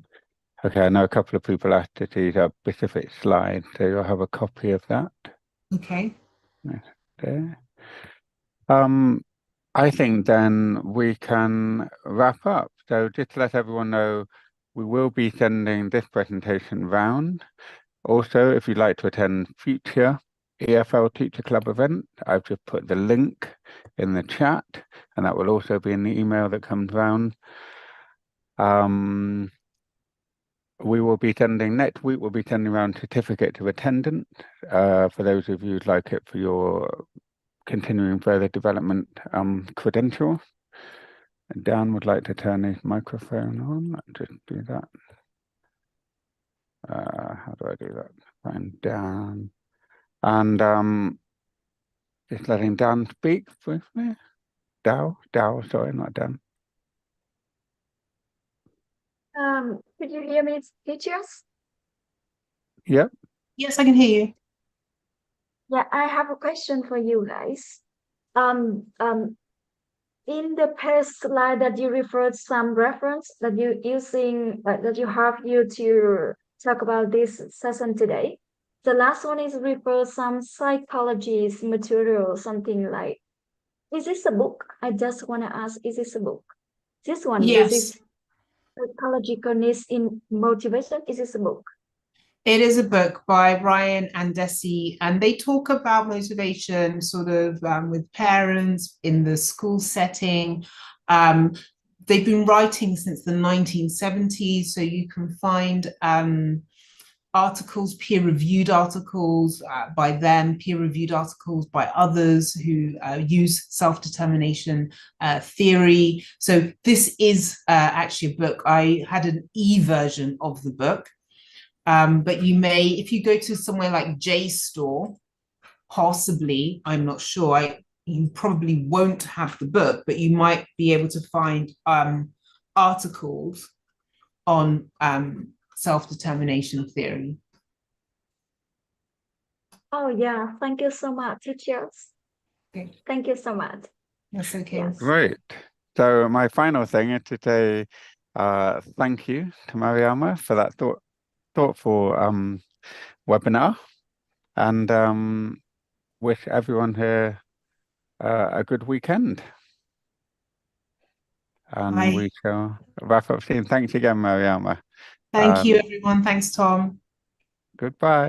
Okay, I know a couple of people asked to see a specific slide, so you'll have a copy of that. Okay. There. I think then we can wrap up. So just to let everyone know, we will be sending this presentation round. Also, if you'd like to attend future EFL Teacher Club event, I've just put the link in the chat, and that will also be in the email that comes round. We will be sending next week, we'll be sending around certificate of attendance for those of you who'd like it for your continuing further development credential. Dan would like to turn his microphone on. Just do that. How do I do that? Find Dan. And just letting Dan speak briefly. Dow, sorry, not Dan. Could you hear me, teachers? Yep. Yes, I can hear you. Yeah, I have a question for you guys. In the past slide that you referred some reference that you using that you have here to talk about this session today. The last one is refer some psychologist material, something like. Is this a book? I just want to ask, is this a book? This one, Yes. This is psychological needs in motivation. Is this a book? It is a book by Ryan and Desi, and they talk about motivation sort of with parents in the school setting. They've been writing since the 1970s, so you can find articles, peer-reviewed articles by them, peer-reviewed articles by others who use self-determination theory. So this is actually a book. I had an e-version of the book. But you may, if you go to somewhere like JSTOR, possibly, I'm not sure, you probably won't have the book, but you might be able to find articles on self-determination theory. Oh yeah, thank you so much, teachers. Okay. Thank you so much. That's okay. Yes. Great. So my final thing is to say thank you to Mariama for that thoughtful webinar, and wish everyone here a good weekend. And we shall wrap up soon. Thanks again, Mariama. Thank you, everyone. Thanks, Tom. Goodbye.